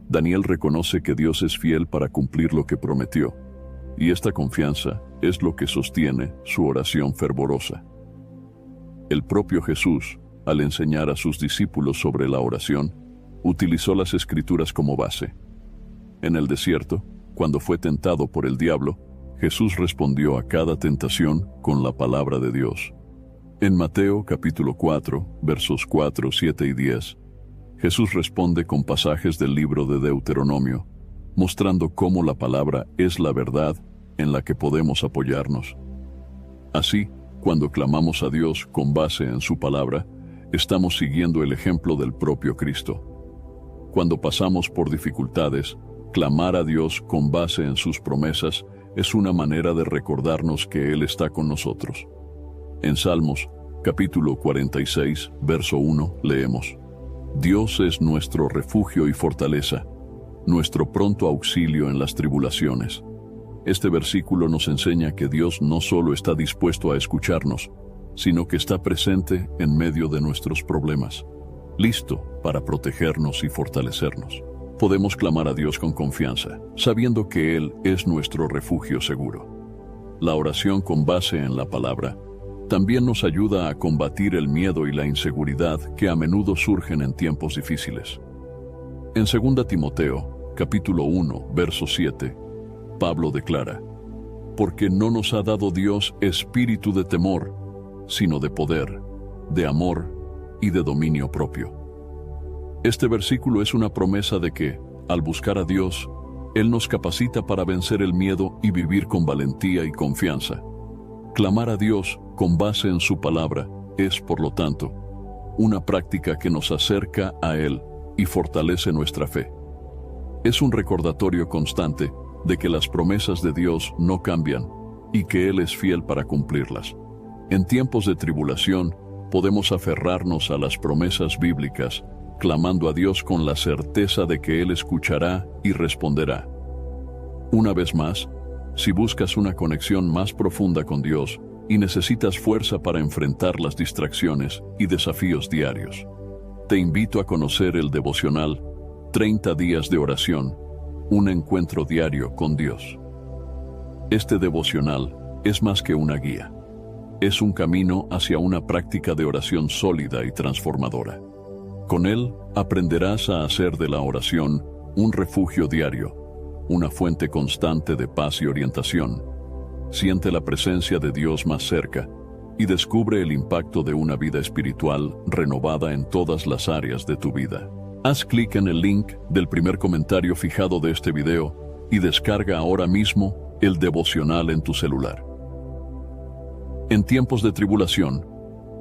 Daniel reconoce que Dios es fiel para cumplir lo que prometió, y esta confianza es lo que sostiene su oración fervorosa. El propio Jesús, al enseñar a sus discípulos sobre la oración, utilizó las Escrituras como base. En el desierto, cuando fue tentado por el diablo, Jesús respondió a cada tentación con la palabra de Dios. En Mateo capítulo 4, versos 4, 7 y 10, Jesús responde con pasajes del libro de Deuteronomio, mostrando cómo la palabra es la verdad en la que podemos apoyarnos. Así, cuando clamamos a Dios con base en su palabra, estamos siguiendo el ejemplo del propio Cristo. Cuando pasamos por dificultades, clamar a Dios con base en sus promesas es una manera de recordarnos que Él está con nosotros. En Salmos, capítulo 46, verso 1, leemos: Dios es nuestro refugio y fortaleza, nuestro pronto auxilio en las tribulaciones. Este versículo nos enseña que Dios no solo está dispuesto a escucharnos, sino que está presente en medio de nuestros problemas, listo para protegernos y fortalecernos. Podemos clamar a Dios con confianza, sabiendo que Él es nuestro refugio seguro. La oración con base en la palabra también nos ayuda a combatir el miedo y la inseguridad que a menudo surgen en tiempos difíciles. En 2 Timoteo, capítulo 1, verso 7, Pablo declara: Porque no nos ha dado Dios espíritu de temor, sino de poder, de amor y de dominio propio. Este versículo es una promesa de que, al buscar a Dios, Él nos capacita para vencer el miedo y vivir con valentía y confianza. Clamar a Dios con base en su palabra es, por lo tanto, una práctica que nos acerca a Él y fortalece nuestra fe. Es un recordatorio constante de que las promesas de Dios no cambian y que Él es fiel para cumplirlas. En tiempos de tribulación, podemos aferrarnos a las promesas bíblicas, clamando a Dios con la certeza de que Él escuchará y responderá. Una vez más, si buscas una conexión más profunda con Dios, y necesitas fuerza para enfrentar las distracciones y desafíos diarios. Te invito a conocer el devocional 30 días de oración, un encuentro diario con Dios. Este devocional es más que una guía. Es un camino hacia una práctica de oración sólida y transformadora. Con él aprenderás a hacer de la oración un refugio diario, una fuente constante de paz y orientación. Siente la presencia de Dios más cerca y descubre el impacto de una vida espiritual renovada en todas las áreas de tu vida. Haz clic en el link del primer comentario fijado de este video y descarga ahora mismo el devocional en tu celular. En tiempos de tribulación,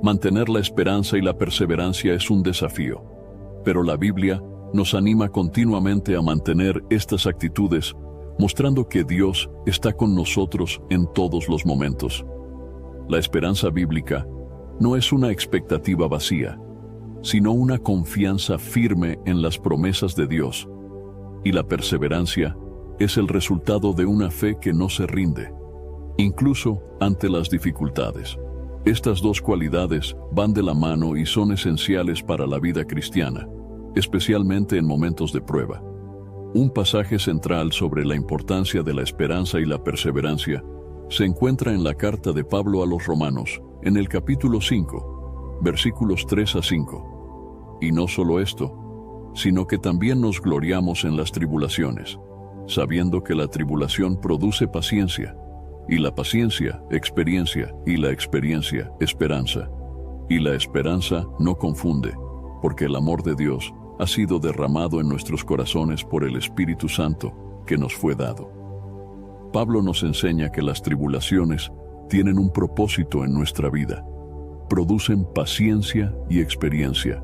mantener la esperanza y la perseverancia es un desafío, pero la Biblia nos anima continuamente a mantener estas actitudes, mostrando que Dios está con nosotros en todos los momentos. La esperanza bíblica no es una expectativa vacía, sino una confianza firme en las promesas de Dios, y la perseverancia es el resultado de una fe que no se rinde, incluso ante las dificultades. Estas dos cualidades van de la mano y son esenciales para la vida cristiana, especialmente en momentos de prueba. Un pasaje central sobre la importancia de la esperanza y la perseverancia se encuentra en la carta de Pablo a los Romanos, en el capítulo 5, versículos 3 a 5. Y no solo esto, sino que también nos gloriamos en las tribulaciones, sabiendo que la tribulación produce paciencia, y la paciencia, experiencia, y la experiencia, esperanza. Y la esperanza no confunde, porque el amor de Dios ha sido derramado en nuestros corazones por el Espíritu Santo que nos fue dado. Pablo nos enseña que las tribulaciones tienen un propósito en nuestra vida, producen paciencia y experiencia,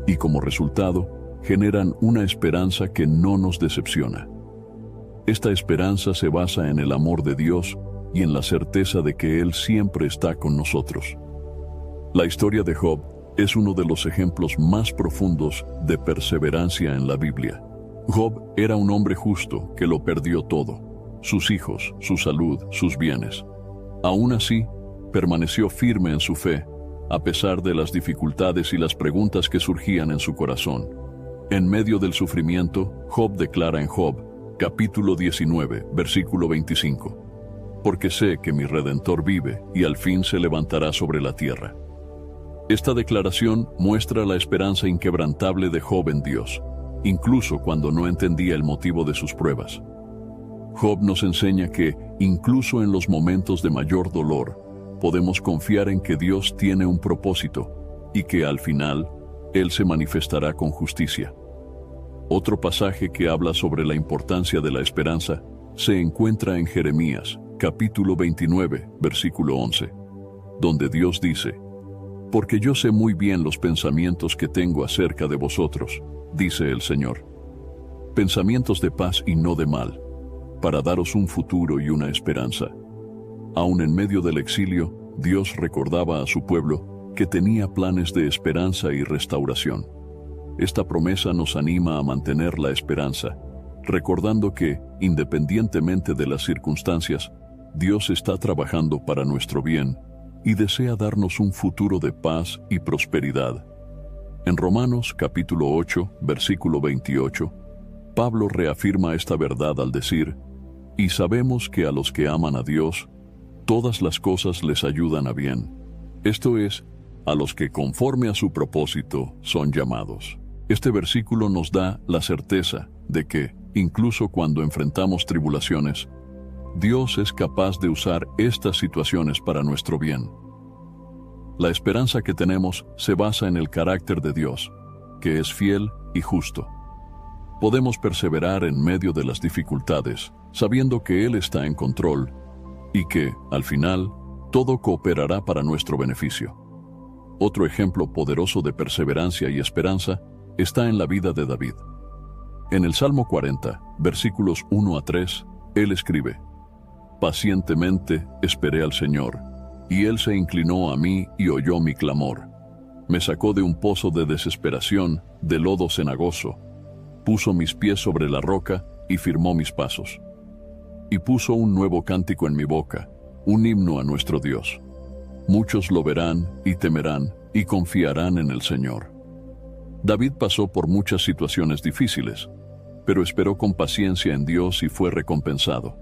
y como resultado, generan una esperanza que no nos decepciona. Esta esperanza se basa en el amor de Dios y en la certeza de que Él siempre está con nosotros. La historia de Job es uno de los ejemplos más profundos de perseverancia en la Biblia. Job era un hombre justo que lo perdió todo: sus hijos, su salud, sus bienes. Aún así, permaneció firme en su fe, a pesar de las dificultades y las preguntas que surgían en su corazón. En medio del sufrimiento, Job declara en Job, capítulo 19, versículo 25: porque sé que mi Redentor vive y al fin se levantará sobre la tierra. Esta declaración muestra la esperanza inquebrantable de Job en Dios, incluso cuando no entendía el motivo de sus pruebas. Job nos enseña que, incluso en los momentos de mayor dolor, podemos confiar en que Dios tiene un propósito y que al final, Él se manifestará con justicia. Otro pasaje que habla sobre la importancia de la esperanza se encuentra en Jeremías, capítulo 29, versículo 11, donde Dios dice: porque yo sé muy bien los pensamientos que tengo acerca de vosotros, dice el Señor, pensamientos de paz y no de mal, para daros un futuro y una esperanza. Aún en medio del exilio, Dios recordaba a su pueblo que tenía planes de esperanza y restauración. Esta promesa nos anima a mantener la esperanza, recordando que, independientemente de las circunstancias, Dios está trabajando para nuestro bien y desea darnos un futuro de paz y prosperidad. En Romanos capítulo 8, versículo 28, Pablo reafirma esta verdad al decir: y sabemos que a los que aman a Dios, todas las cosas les ayudan a bien. Esto es, a los que conforme a su propósito son llamados. Este versículo nos da la certeza de que, incluso cuando enfrentamos tribulaciones, Dios es capaz de usar estas situaciones para nuestro bien. La esperanza que tenemos se basa en el carácter de Dios, que es fiel y justo. Podemos perseverar en medio de las dificultades, sabiendo que Él está en control y que, al final, todo cooperará para nuestro beneficio. Otro ejemplo poderoso de perseverancia y esperanza está en la vida de David. En el Salmo 40, versículos 1 a 3, él escribe: pacientemente esperé al Señor, y Él se inclinó a mí y oyó mi clamor. Me sacó de un pozo de desesperación, de lodo cenagoso. Puso mis pies sobre la roca y firmó mis pasos. Y puso un nuevo cántico en mi boca, un himno a nuestro Dios. muchos lo verán y temerán y confiarán en el Señor. David pasó por muchas situaciones difíciles, pero esperó con paciencia en Dios y fue recompensado.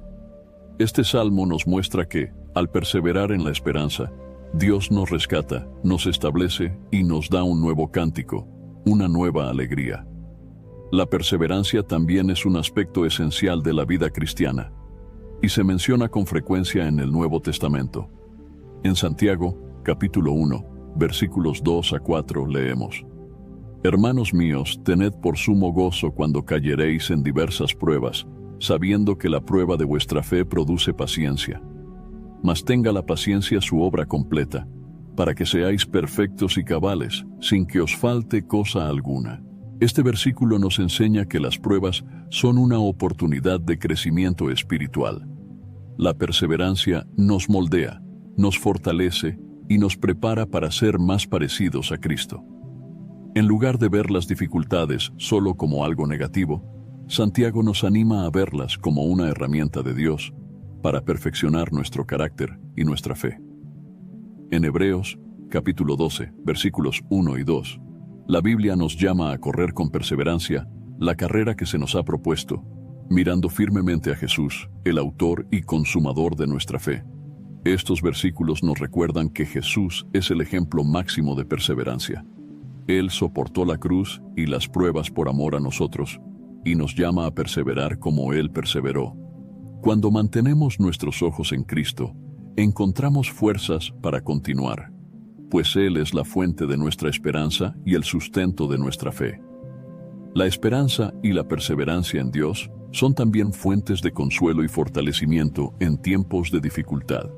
Este salmo nos muestra que, al perseverar en la esperanza, Dios nos rescata, nos establece y nos da un nuevo cántico, una nueva alegría. La perseverancia también es un aspecto esencial de la vida cristiana, y se menciona con frecuencia en el Nuevo Testamento. En Santiago, capítulo 1, versículos 2 a 4, leemos: Hermanos míos, tened por sumo gozo cuando cayeréis en diversas pruebas, sabiendo que la prueba de vuestra fe produce paciencia. Mas tenga la paciencia su obra completa, para que seáis perfectos y cabales, sin que os falte cosa alguna. Este versículo nos enseña que las pruebas son una oportunidad de crecimiento espiritual. La perseverancia nos moldea, nos fortalece y nos prepara para ser más parecidos a Cristo. En lugar de ver las dificultades solo como algo negativo, Santiago nos anima a verlas como una herramienta de Dios para perfeccionar nuestro carácter y nuestra fe. En Hebreos, capítulo 12, versículos 1 y 2, la Biblia nos llama a correr con perseverancia la carrera que se nos ha propuesto, mirando firmemente a Jesús, el autor y consumador de nuestra fe. Estos versículos nos recuerdan que Jesús es el ejemplo máximo de perseverancia. Él soportó la cruz y las pruebas por amor a nosotros, y nos llama a perseverar como Él perseveró. Cuando mantenemos nuestros ojos en Cristo, encontramos fuerzas para continuar, pues Él es la fuente de nuestra esperanza y el sustento de nuestra fe. La esperanza y la perseverancia en Dios son también fuentes de consuelo y fortalecimiento en tiempos de dificultad.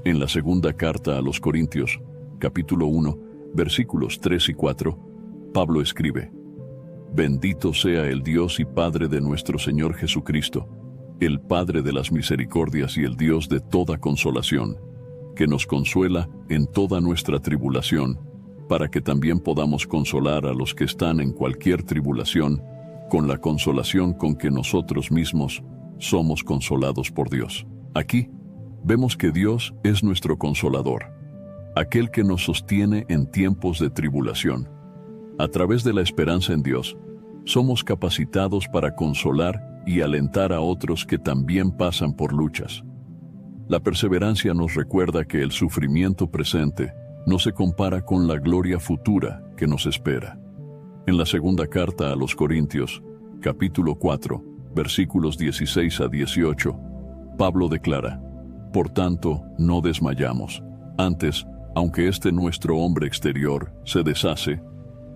En la segunda carta a los Corintios, capítulo 1, versículos 3 y 4, Pablo escribe: Bendito sea el Dios y Padre de nuestro Señor Jesucristo, el Padre de las misericordias y el Dios de toda consolación, que nos consuela en toda nuestra tribulación, para que también podamos consolar a los que están en cualquier tribulación, con la consolación con que nosotros mismos somos consolados por Dios. Aquí vemos que Dios es nuestro consolador, aquel que nos sostiene en tiempos de tribulación. A través de la esperanza en Dios, somos capacitados para consolar y alentar a otros que también pasan por luchas. La perseverancia nos recuerda que el sufrimiento presente no se compara con la gloria futura que nos espera. En la segunda carta a los Corintios, capítulo 4, versículos 16 a 18, Pablo declara: Por tanto, no desmayamos. Antes, aunque este nuestro hombre exterior se deshace,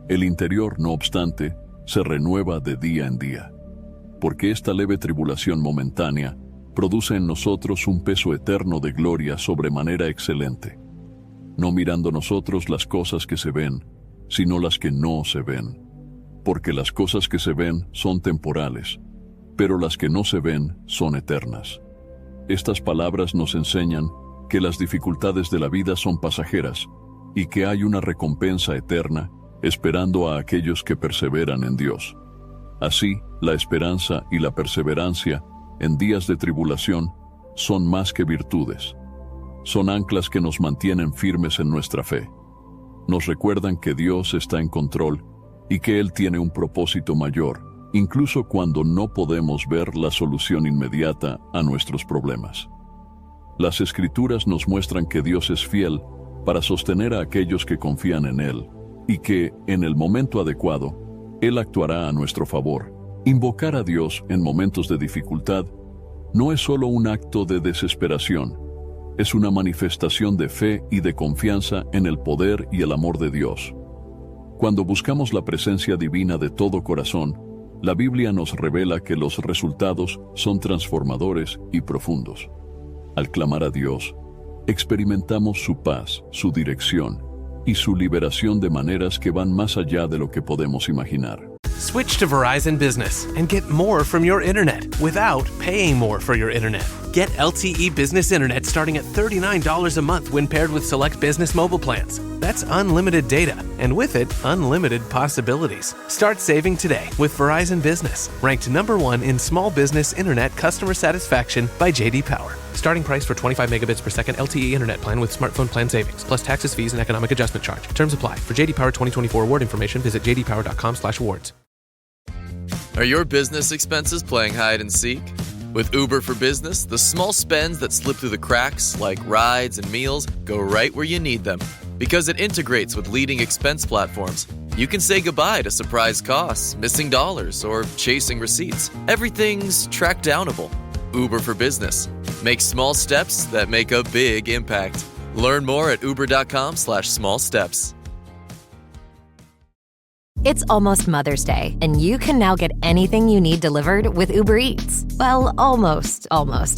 el interior, no obstante, se renueva de día en día. Porque esta leve tribulación momentánea produce en nosotros un peso eterno de gloria sobremanera excelente, no mirando nosotros las cosas que se ven, sino las que no se ven. Porque las cosas que se ven son temporales, pero las que no se ven son eternas. Estas palabras nos enseñan que las dificultades de la vida son pasajeras y que hay una recompensa eterna esperando a aquellos que perseveran en Dios. Así, la esperanza y la perseverancia en días de tribulación son más que virtudes. Son anclas que nos mantienen firmes en nuestra fe. Nos recuerdan que Dios está en control y que Él tiene un propósito mayor, incluso cuando no podemos ver la solución inmediata a nuestros problemas. Las Escrituras nos muestran que Dios es fiel para sostener a aquellos que confían en Él, y que, en el momento adecuado, Él actuará a nuestro favor. Invocar a Dios en momentos de dificultad no es solo un acto de desesperación, es una manifestación de fe y de confianza en el poder y el amor de Dios. Cuando buscamos la presencia divina de todo corazón, la Biblia nos revela que los resultados son transformadores y profundos. Al clamar a Dios, experimentamos su paz, su dirección y su liberación de maneras que van más allá de lo que podemos imaginar. Switch to Verizon Business and get more from your internet without paying more for your internet. Get LTE Business Internet starting at $39 a month when paired with select business mobile plans. That's unlimited data, and with it, unlimited possibilities. Start saving today with Verizon Business, ranked #1 in small business internet customer satisfaction by J.D. Power. Starting price for 25 megabits per second LTE internet plan with smartphone plan savings, plus taxes, fees, and economic adjustment charge. Terms apply. For JD Power 2024 award information, visit jdpower.com/awards. Are your business expenses playing hide and seek? With Uber for Business, the small spends that slip through the cracks, like rides and meals, go right where you need them. Because it integrates with leading expense platforms, you can say goodbye to surprise costs, missing dollars, or chasing receipts. Everything's track-downable. Uber for Business. Make small steps that make a big impact. Learn more at uber.com/small steps. It's almost Mother's Day, and you can now get anything you need delivered with Uber Eats. Well, almost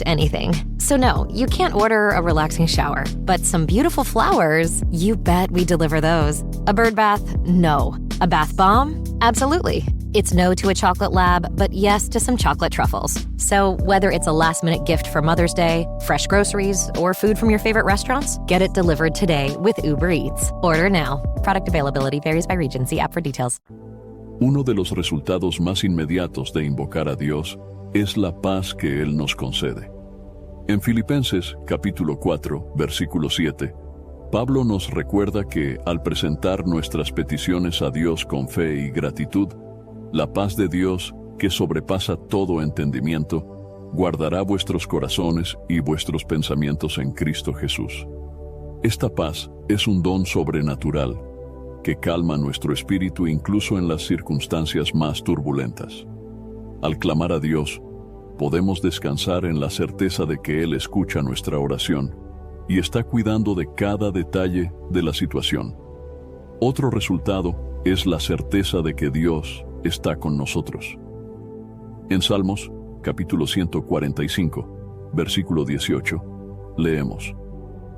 anything. So no, you can't order a relaxing shower, but some beautiful flowers, you bet we deliver those. A bird bath? No. A bath bomb? Absolutely. It's no to a chocolate lab, but yes to some chocolate truffles. So whether it's a last-minute gift for Mother's Day, fresh groceries, or food from your favorite restaurants, get it delivered today with Uber Eats. Order now. Product availability varies by region. See app for details. Uno de los resultados más inmediatos de invocar a Dios es la paz que Él nos concede. En Filipenses capítulo 4, versículo 7, Pablo nos recuerda que al presentar nuestras peticiones a Dios con fe y gratitud, la paz de Dios, que sobrepasa todo entendimiento, guardará vuestros corazones y vuestros pensamientos en Cristo Jesús. Esta paz es un don sobrenatural que calma nuestro espíritu incluso en las circunstancias más turbulentas. Al clamar a Dios, podemos descansar en la certeza de que Él escucha nuestra oración y está cuidando de cada detalle de la situación. Otro resultado es la certeza de que Dios está con nosotros. En Salmos, capítulo 145, versículo 18, leemos: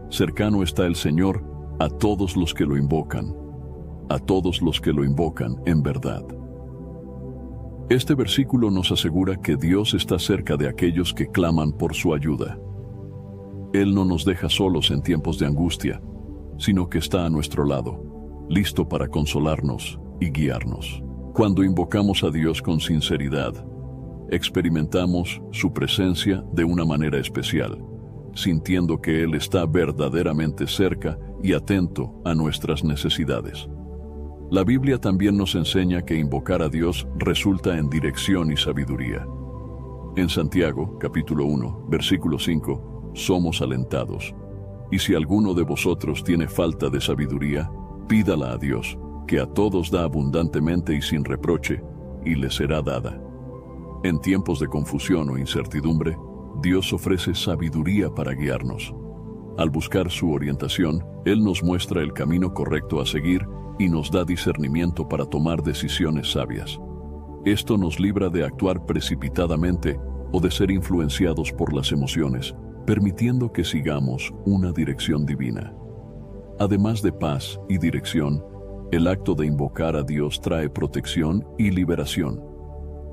Cercano está el Señor a todos los que lo invocan en verdad. Este versículo nos asegura que Dios está cerca de aquellos que claman por su ayuda. Él no nos deja solos en tiempos de angustia, sino que está a nuestro lado, listo para consolarnos y guiarnos. Cuando invocamos a Dios con sinceridad, experimentamos su presencia de una manera especial, sintiendo que Él está verdaderamente cerca y atento a nuestras necesidades. La Biblia también nos enseña que invocar a Dios resulta en dirección y sabiduría. En Santiago, capítulo 1, versículo 5, somos alentados: y si alguno de vosotros tiene falta de sabiduría, pídala a Dios, que a todos da abundantemente y sin reproche, y le será dada. En tiempos de confusión o incertidumbre, Dios ofrece sabiduría para guiarnos. Al buscar su orientación, Él nos muestra el camino correcto a seguir y nos da discernimiento para tomar decisiones sabias. Esto nos libra de actuar precipitadamente o de ser influenciados por las emociones, permitiendo que sigamos una dirección divina. Además de paz y dirección, el acto de invocar a Dios trae protección y liberación.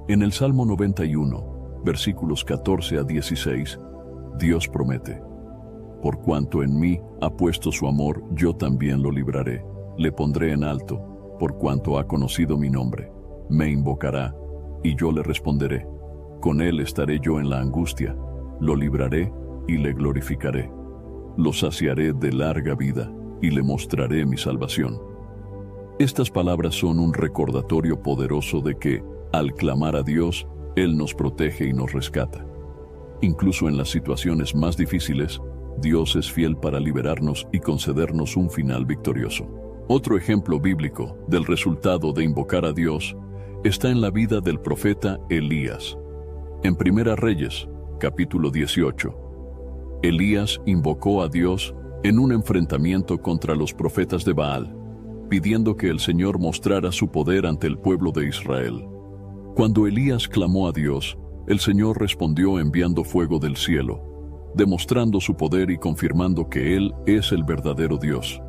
En el Salmo 91, versículos 14 a 16, Dios promete: Por cuanto en mí ha puesto su amor, yo también lo libraré. Le pondré en alto, por cuanto ha conocido mi nombre. Me invocará, y yo le responderé. Con él estaré yo en la angustia. Lo libraré y le glorificaré. Lo saciaré de larga vida, y le mostraré mi salvación. Estas palabras son un recordatorio poderoso de que, al clamar a Dios, Él nos protege y nos rescata. Incluso en las situaciones más difíciles, Dios es fiel para liberarnos y concedernos un final victorioso. Otro ejemplo bíblico del resultado de invocar a Dios está en la vida del profeta Elías. En Primera Reyes, capítulo 18, Elías invocó a Dios en un enfrentamiento contra los profetas de Baal, pidiendo que el Señor mostrara su poder ante el pueblo de Israel. Cuando Elías clamó a Dios, el Señor respondió enviando fuego del cielo, demostrando su poder y confirmando que Él es el verdadero Dios.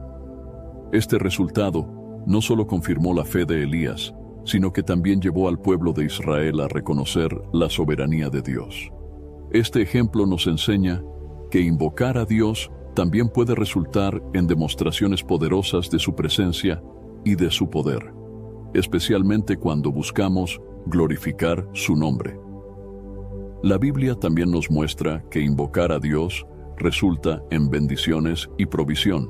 Este resultado no solo confirmó la fe de Elías, sino que también llevó al pueblo de Israel a reconocer la soberanía de Dios. Este ejemplo nos enseña que invocar a Dios también puede resultar en demostraciones poderosas de su presencia y de su poder, especialmente cuando buscamos glorificar su nombre. La Biblia también nos muestra que invocar a Dios resulta en bendiciones y provisión.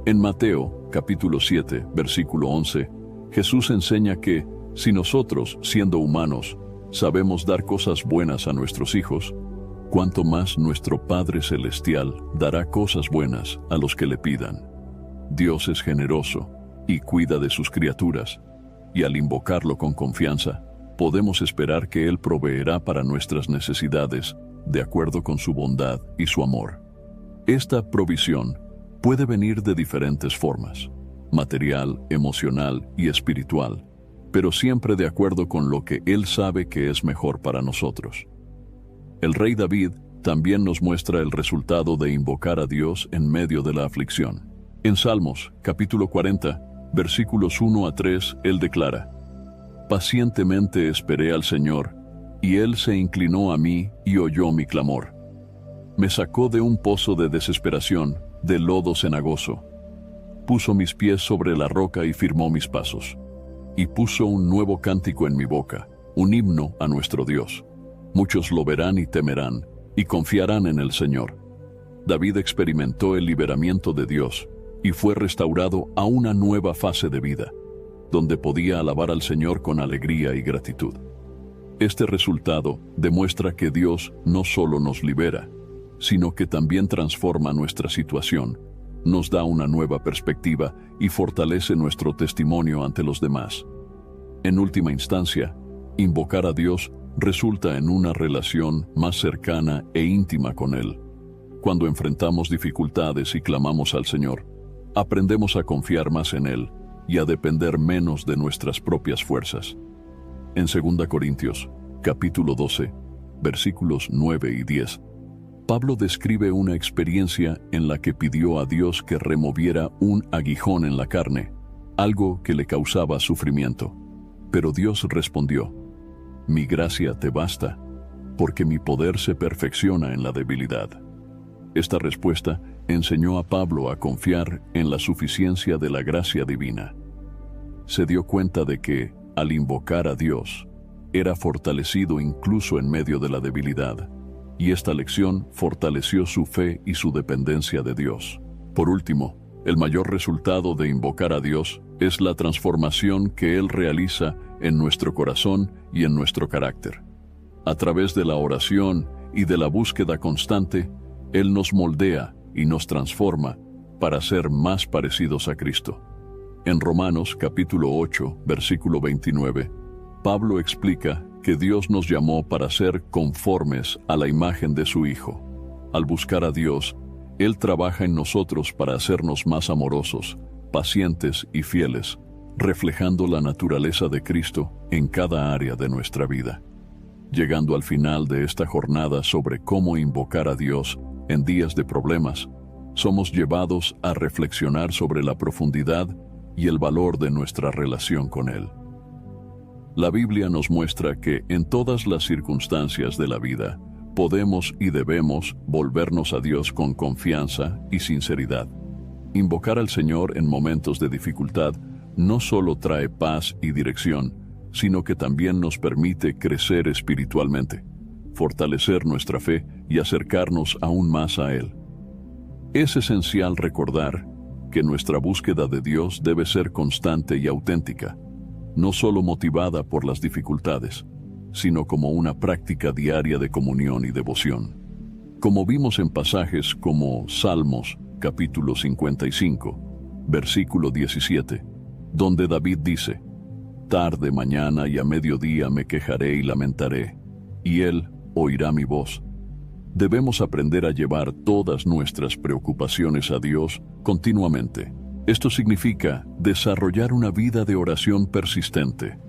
En Mateo, capítulo 7, versículo 11, Jesús enseña que, si nosotros, siendo humanos, sabemos dar cosas buenas a nuestros hijos, cuánto más nuestro Padre Celestial dará cosas buenas a los que le pidan. Dios es generoso y cuida de sus criaturas, y al invocarlo con confianza, podemos esperar que Él proveerá para nuestras necesidades de acuerdo con su bondad y su amor. Esta provisión puede venir de diferentes formas: material, emocional y espiritual, pero siempre de acuerdo con lo que Él sabe que es mejor para nosotros. El rey David también nos muestra el resultado de invocar a Dios en medio de la aflicción. En Salmos, capítulo 40, versículos 1 a 3, él declara: Pacientemente esperé al Señor, y Él se inclinó a mí y oyó mi clamor. Me sacó de un pozo de desesperación, de lodo cenagoso. Puso mis pies sobre la roca y firmó mis pasos. Y puso un nuevo cántico en mi boca, un himno a nuestro Dios. Muchos lo verán y temerán, y confiarán en el Señor. David experimentó el liberamiento de Dios, y fue restaurado a una nueva fase de vida, donde podía alabar al Señor con alegría y gratitud. Este resultado demuestra que Dios no solo nos libera, sino que también transforma nuestra situación, nos da una nueva perspectiva y fortalece nuestro testimonio ante los demás. En última instancia, invocar a Dios resulta en una relación más cercana e íntima con Él. Cuando enfrentamos dificultades y clamamos al Señor, aprendemos a confiar más en Él y a depender menos de nuestras propias fuerzas. En 2 Corintios, capítulo 12, versículos 9 y 10, Pablo describe una experiencia en la que pidió a Dios que removiera un aguijón en la carne, algo que le causaba sufrimiento. Pero Dios respondió: Mi gracia te basta, porque mi poder se perfecciona en la debilidad. Esta respuesta enseñó a Pablo a confiar en la suficiencia de la gracia divina. Se dio cuenta de que, al invocar a Dios, era fortalecido incluso en medio de la debilidad, y esta lección fortaleció su fe y su dependencia de Dios. Por último, el mayor resultado de invocar a Dios es la transformación que Él realiza en nuestro corazón y en nuestro carácter. A través de la oración y de la búsqueda constante, Él nos moldea y nos transforma para ser más parecidos a Cristo. En Romanos capítulo 8, versículo 29, Pablo explica que Dios nos llamó para ser conformes a la imagen de su Hijo. Al buscar a Dios, Él trabaja en nosotros para hacernos más amorosos, pacientes y fieles, reflejando la naturaleza de Cristo en cada área de nuestra vida. Llegando al final de esta jornada sobre cómo invocar a Dios en días de problemas, somos llevados a reflexionar sobre la profundidad y el valor de nuestra relación con Él. La Biblia nos muestra que en todas las circunstancias de la vida podemos y debemos volvernos a Dios con confianza y sinceridad. Invocar al Señor en momentos de dificultad no solo trae paz y dirección, sino que también nos permite crecer espiritualmente, fortalecer nuestra fe y acercarnos aún más a Él. Es esencial recordar que nuestra búsqueda de Dios debe ser constante y auténtica, no solo motivada por las dificultades, sino como una práctica diaria de comunión y devoción. Como vimos en pasajes como Salmos, capítulo 55, versículo 17, donde David dice: Tarde, mañana y a mediodía me quejaré y lamentaré, y Él oirá mi voz. Debemos aprender a llevar todas nuestras preocupaciones a Dios continuamente. Esto significa desarrollar una vida de oración persistente,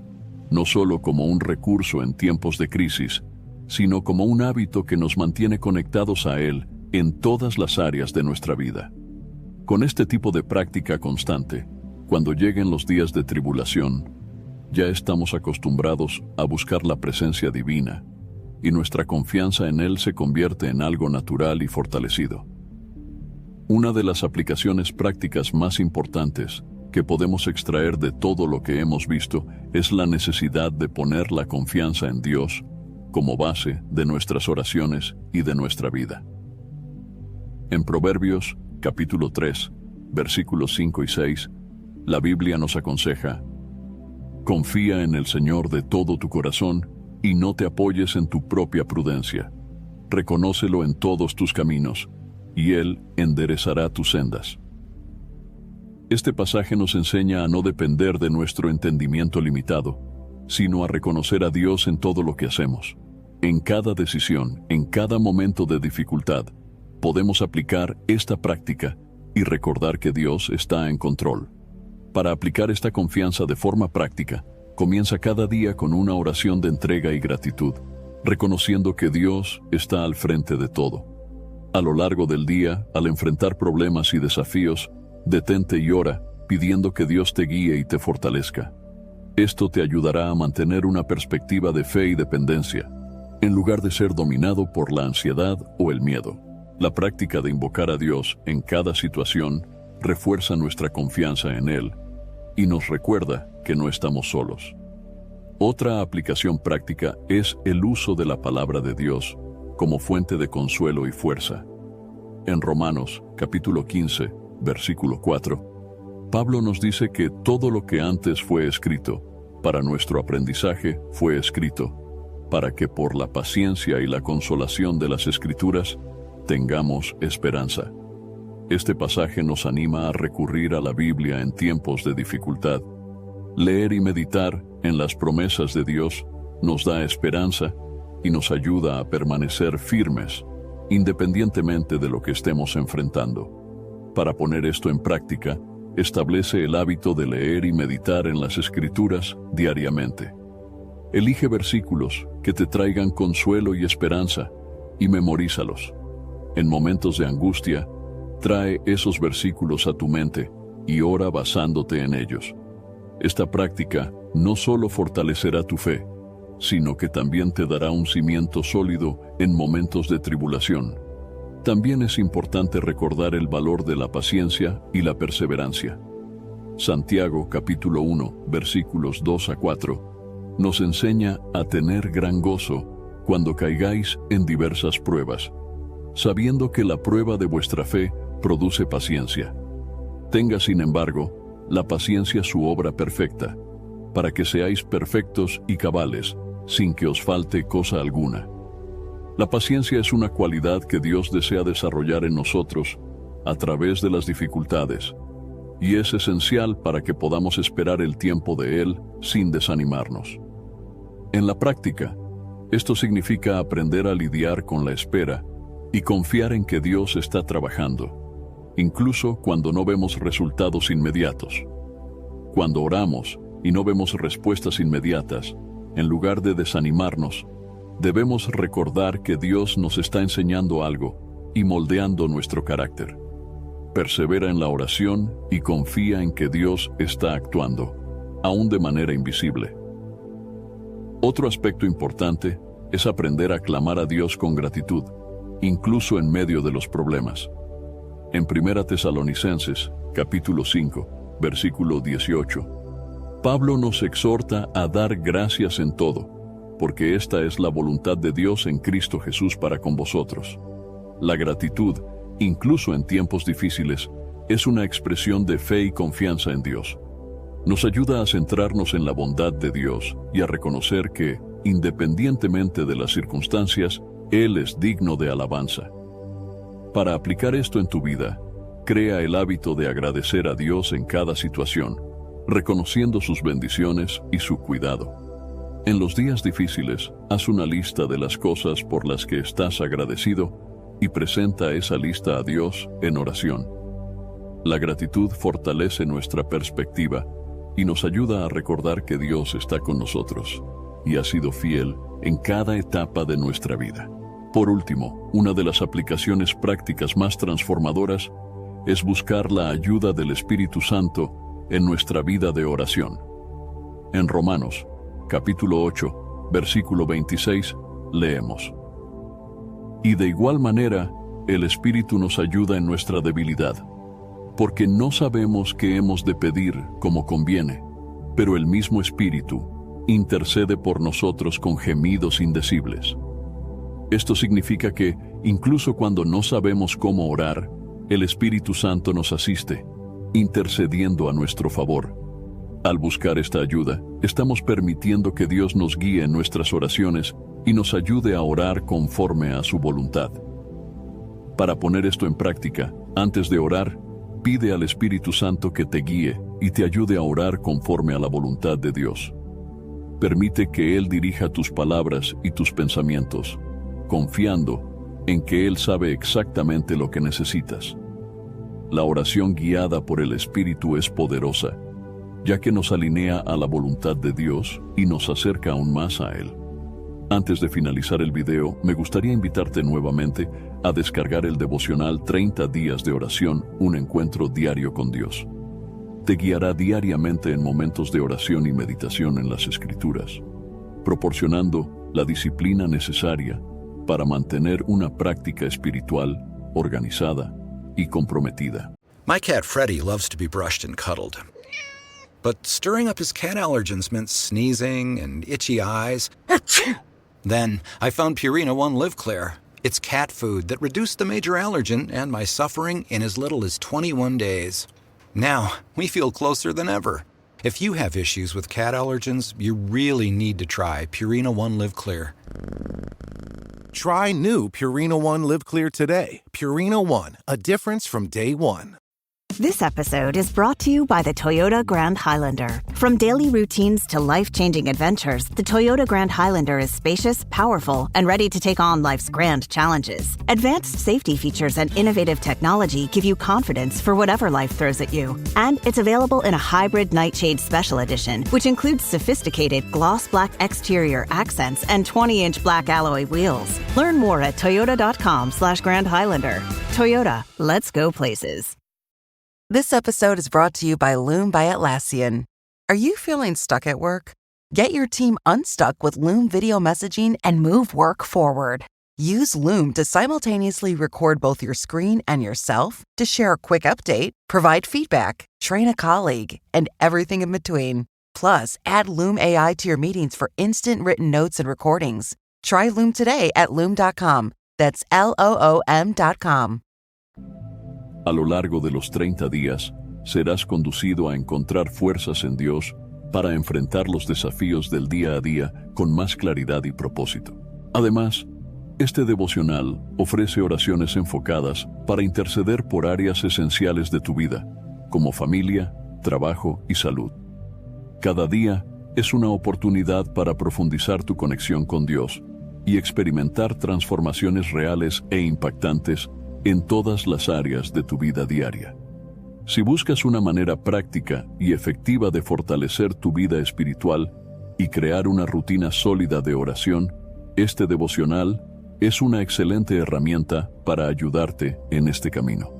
no solo como un recurso en tiempos de crisis, sino como un hábito que nos mantiene conectados a Él en todas las áreas de nuestra vida. Con este tipo de práctica constante, cuando lleguen los días de tribulación, ya estamos acostumbrados a buscar la presencia divina, y nuestra confianza en Él se convierte en algo natural y fortalecido. Una de las aplicaciones prácticas más importantes que podemos extraer de todo lo que hemos visto es la necesidad de poner la confianza en Dios como base de nuestras oraciones y de nuestra vida. En Proverbios, capítulo 3, versículos 5 y 6, la Biblia nos aconseja: confía en el Señor de todo tu corazón y no te apoyes en tu propia prudencia. Reconócelo en todos tus caminos, y Él enderezará tus sendas. Este pasaje nos enseña a no depender de nuestro entendimiento limitado, sino a reconocer a Dios en todo lo que hacemos. En cada decisión, en cada momento de dificultad, podemos aplicar esta práctica y recordar que Dios está en control. Para aplicar esta confianza de forma práctica, comienza cada día con una oración de entrega y gratitud, reconociendo que Dios está al frente de todo. A lo largo del día, al enfrentar problemas y desafíos, detente y ora, pidiendo que Dios te guíe y te fortalezca. Esto te ayudará a mantener una perspectiva de fe y dependencia, en lugar de ser dominado por la ansiedad o el miedo. La práctica de invocar a Dios en cada situación refuerza nuestra confianza en Él y nos recuerda que no estamos solos. Otra aplicación práctica es el uso de la palabra de Dios como fuente de consuelo y fuerza. En Romanos, capítulo 15, versículo 4, Pablo nos dice que todo lo que antes fue escrito para nuestro aprendizaje fue escrito, para que por la paciencia y la consolación de las Escrituras tengamos esperanza. Este pasaje nos anima a recurrir a la Biblia en tiempos de dificultad. Leer y meditar en las promesas de Dios nos da esperanza y nos ayuda a permanecer firmes, independientemente de lo que estemos enfrentando. Para poner esto en práctica, establece el hábito de leer y meditar en las Escrituras diariamente. Elige versículos que te traigan consuelo y esperanza y memorízalos. En momentos de angustia, trae esos versículos a tu mente y ora basándote en ellos. Esta práctica no solo fortalecerá tu fe, sino que también te dará un cimiento sólido en momentos de tribulación. También es importante recordar el valor de la paciencia y la perseverancia. Santiago capítulo 1, versículos 2 a 4, nos enseña a tener gran gozo cuando caigáis en diversas pruebas, sabiendo que la prueba de vuestra fe produce paciencia. Tenga, sin embargo, la paciencia su obra perfecta, para que seáis perfectos y cabales, sin que os falte cosa alguna. La paciencia es una cualidad que Dios desea desarrollar en nosotros a través de las dificultades, y es esencial para que podamos esperar el tiempo de Él sin desanimarnos. En la práctica, esto significa aprender a lidiar con la espera y confiar en que Dios está trabajando, incluso cuando no vemos resultados inmediatos. Cuando oramos y no vemos respuestas inmediatas, en lugar de desanimarnos, debemos recordar que Dios nos está enseñando algo y moldeando nuestro carácter. Persevera en la oración y confía en que Dios está actuando, aún de manera invisible. Otro aspecto importante es aprender a clamar a Dios con gratitud, incluso en medio de los problemas. En 1 Tesalonicenses, capítulo 5, versículo 18, Pablo nos exhorta a dar gracias en todo, porque esta es la voluntad de Dios en Cristo Jesús para con vosotros. La gratitud, incluso en tiempos difíciles, es una expresión de fe y confianza en Dios. Nos ayuda a centrarnos en la bondad de Dios y a reconocer que, independientemente de las circunstancias, Él es digno de alabanza. Para aplicar esto en tu vida, crea el hábito de agradecer a Dios en cada situación, reconociendo sus bendiciones y su cuidado. En los días difíciles, haz una lista de las cosas por las que estás agradecido y presenta esa lista a Dios en oración. La gratitud fortalece nuestra perspectiva y nos ayuda a recordar que Dios está con nosotros y ha sido fiel en cada etapa de nuestra vida. Por último, una de las aplicaciones prácticas más transformadoras es buscar la ayuda del Espíritu Santo en nuestra vida de oración. En Romanos, capítulo 8, versículo 26, leemos: Y de igual manera, el Espíritu nos ayuda en nuestra debilidad, porque no sabemos qué hemos de pedir como conviene, pero el mismo Espíritu intercede por nosotros con gemidos indecibles. Esto significa que, incluso cuando no sabemos cómo orar, el Espíritu Santo nos asiste, intercediendo a nuestro favor. Al buscar esta ayuda, estamos permitiendo que Dios nos guíe en nuestras oraciones y nos ayude a orar conforme a su voluntad. Para poner esto en práctica, antes de orar, pide al Espíritu Santo que te guíe y te ayude a orar conforme a la voluntad de Dios. Permite que Él dirija tus palabras y tus pensamientos, confiando en que Él sabe exactamente lo que necesitas. La oración guiada por el Espíritu es poderosa, ya que nos alinea a la voluntad de Dios y nos acerca aún más a Él. Antes de finalizar el video, me gustaría invitarte nuevamente a descargar el devocional 30 días de oración, un encuentro diario con Dios. Te guiará diariamente en momentos de oración y meditación en las Escrituras, proporcionando la disciplina necesaria para mantener una práctica espiritual organizada y comprometida. My cat Freddie loves to be brushed and cuddled. But stirring up his cat allergens meant sneezing and itchy eyes. Then I found Purina One Live Clear. It's cat food that reduced the major allergen and my suffering in as little as 21 days. Now, we feel closer than ever. If you have issues with cat allergens, you really need to try Purina One Live Clear. Try new Purina One Live Clear today. Purina One, a difference from day one. This episode is brought to you by the Toyota Grand Highlander. From daily routines to life-changing adventures, the Toyota Grand Highlander is spacious, powerful, and ready to take on life's grand challenges. Advanced safety features and innovative technology give you confidence for whatever life throws at you. And it's available in a hybrid Nightshade Special Edition, which includes sophisticated gloss black exterior accents and 20-inch black alloy wheels. Learn more at toyota.com/Grand Highlander. Toyota, let's go places. This episode is brought to you by Loom by Atlassian. Are you feeling stuck at work? Get your team unstuck with Loom video messaging and move work forward. Use Loom to simultaneously record both your screen and yourself, to share a quick update, provide feedback, train a colleague, and everything in between. Plus, add Loom AI to your meetings for instant written notes and recordings. Try Loom today at Loom.com. That's LOOM.com. A lo largo de los 30 días, serás conducido a encontrar fuerzas en Dios para enfrentar los desafíos del día a día con más claridad y propósito. Además, este devocional ofrece oraciones enfocadas para interceder por áreas esenciales de tu vida, como familia, trabajo y salud. Cada día es una oportunidad para profundizar tu conexión con Dios y experimentar transformaciones reales e impactantes en todas las áreas de tu vida diaria. Si buscas una manera práctica y efectiva de fortalecer tu vida espiritual y crear una rutina sólida de oración, este devocional es una excelente herramienta para ayudarte en este camino.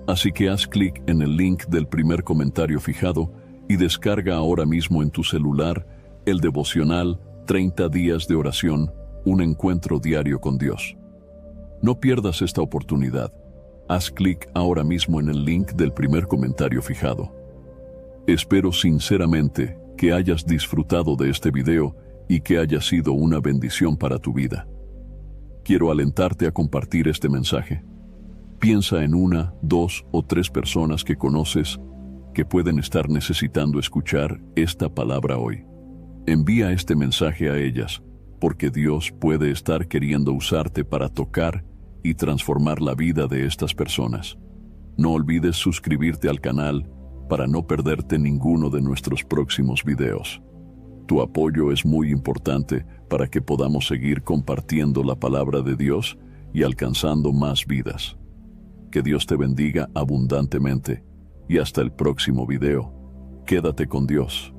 Así que haz clic en el link del primer comentario fijado y descarga ahora mismo en tu celular el devocional 30 días de oración, un encuentro diario con Dios. No pierdas esta oportunidad. Haz clic ahora mismo en el link del primer comentario fijado. Espero sinceramente que hayas disfrutado de este video y que haya sido una bendición para tu vida. Quiero alentarte a compartir este mensaje. Piensa en 1, 2 o 3 personas que conoces que pueden estar necesitando escuchar esta palabra hoy. Envía este mensaje a ellas, porque Dios puede estar queriendo usarte para tocar y transformar la vida de estas personas. No olvides suscribirte al canal para no perderte ninguno de nuestros próximos videos. Tu apoyo es muy importante para que podamos seguir compartiendo la palabra de Dios y alcanzando más vidas. Que Dios te bendiga abundantemente y hasta el próximo video. Quédate con Dios.